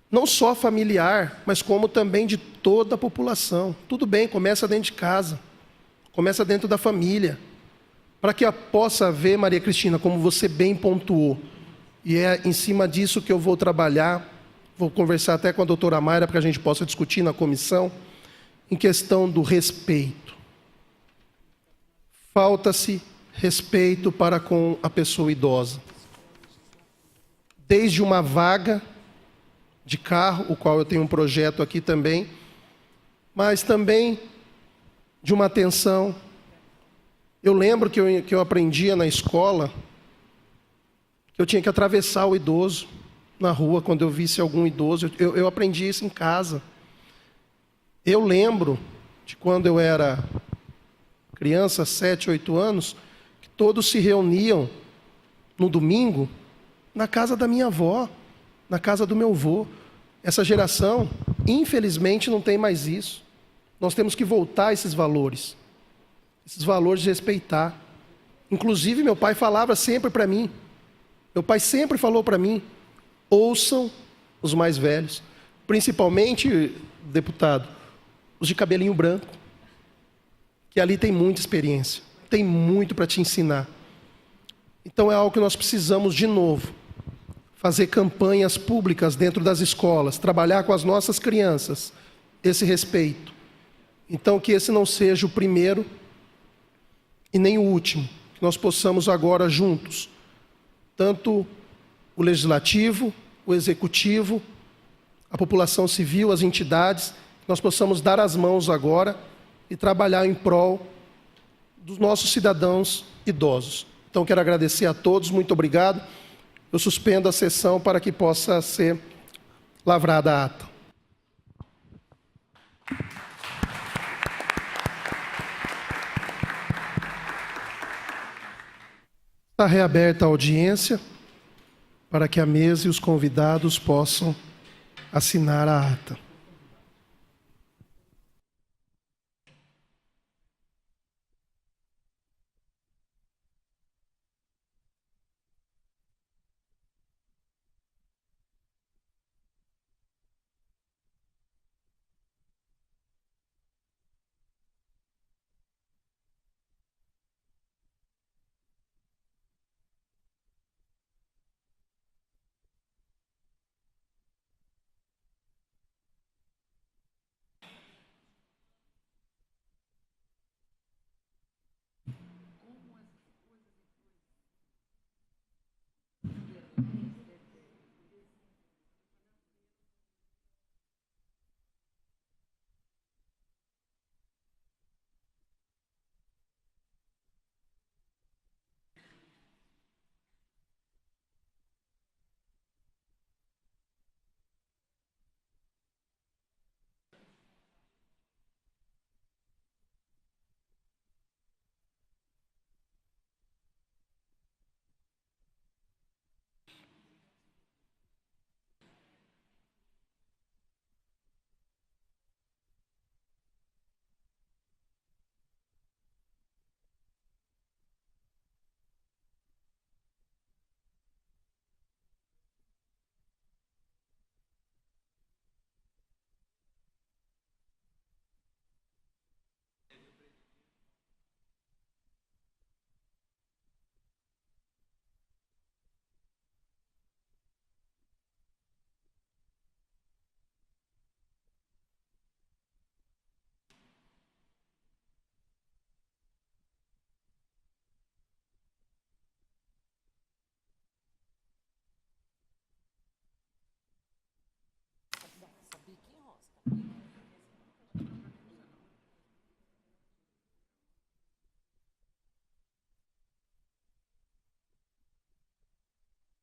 Não só familiar, mas como também de toda a população. Tudo bem, começa dentro de casa. Começa dentro da família. Para que possa haver, Maria Cristina, como você bem pontuou. E é em cima disso que eu vou trabalhar. Vou conversar até com a doutora Mayra para que a gente possa discutir na comissão. Em questão do respeito. Falta-se respeito para com a pessoa idosa. Desde uma vaga de carro, o qual eu tenho um projeto aqui também, mas também de uma atenção. Eu lembro que eu aprendia na escola que eu tinha que atravessar o idoso na rua quando eu visse algum idoso. Eu aprendi isso em casa. Eu lembro de quando eu era criança, 7, 8 anos, que todos se reuniam no domingo na casa da minha avó, na casa do meu avô. Essa geração, infelizmente, não tem mais isso. Nós temos que voltar a esses valores de respeitar. Inclusive, meu pai falava sempre para mim, meu pai sempre falou para mim, ouçam os mais velhos, principalmente, deputado, os de cabelinho branco, que ali tem muita experiência, tem muito para te ensinar. Então é algo que nós precisamos de novo, fazer campanhas públicas dentro das escolas, trabalhar com as nossas crianças, esse respeito. Então que esse não seja o primeiro e nem o último, que nós possamos agora juntos, tanto o legislativo, o executivo, a população civil, as entidades, nós possamos dar as mãos agora e trabalhar em prol dos nossos cidadãos idosos. Então, quero agradecer a todos, muito obrigado. Eu suspendo a sessão para que possa ser lavrada a ata. Está reaberta a audiência para que a mesa e os convidados possam assinar a ata.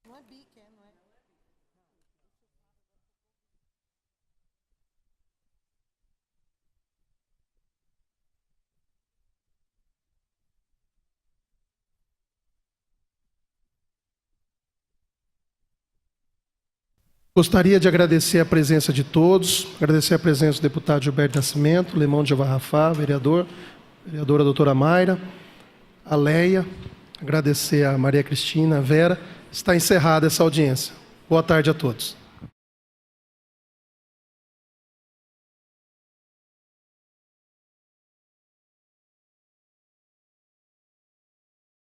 Não é bique, não é? Gostaria de agradecer a presença de todos, agradecer a presença do deputado Gilberto Nascimento, Lemão de Avarrafá, vereadora doutora Mayra, a Leia, agradecer a Maria Cristina, a Vera. Está encerrada essa audiência. Boa tarde a todos.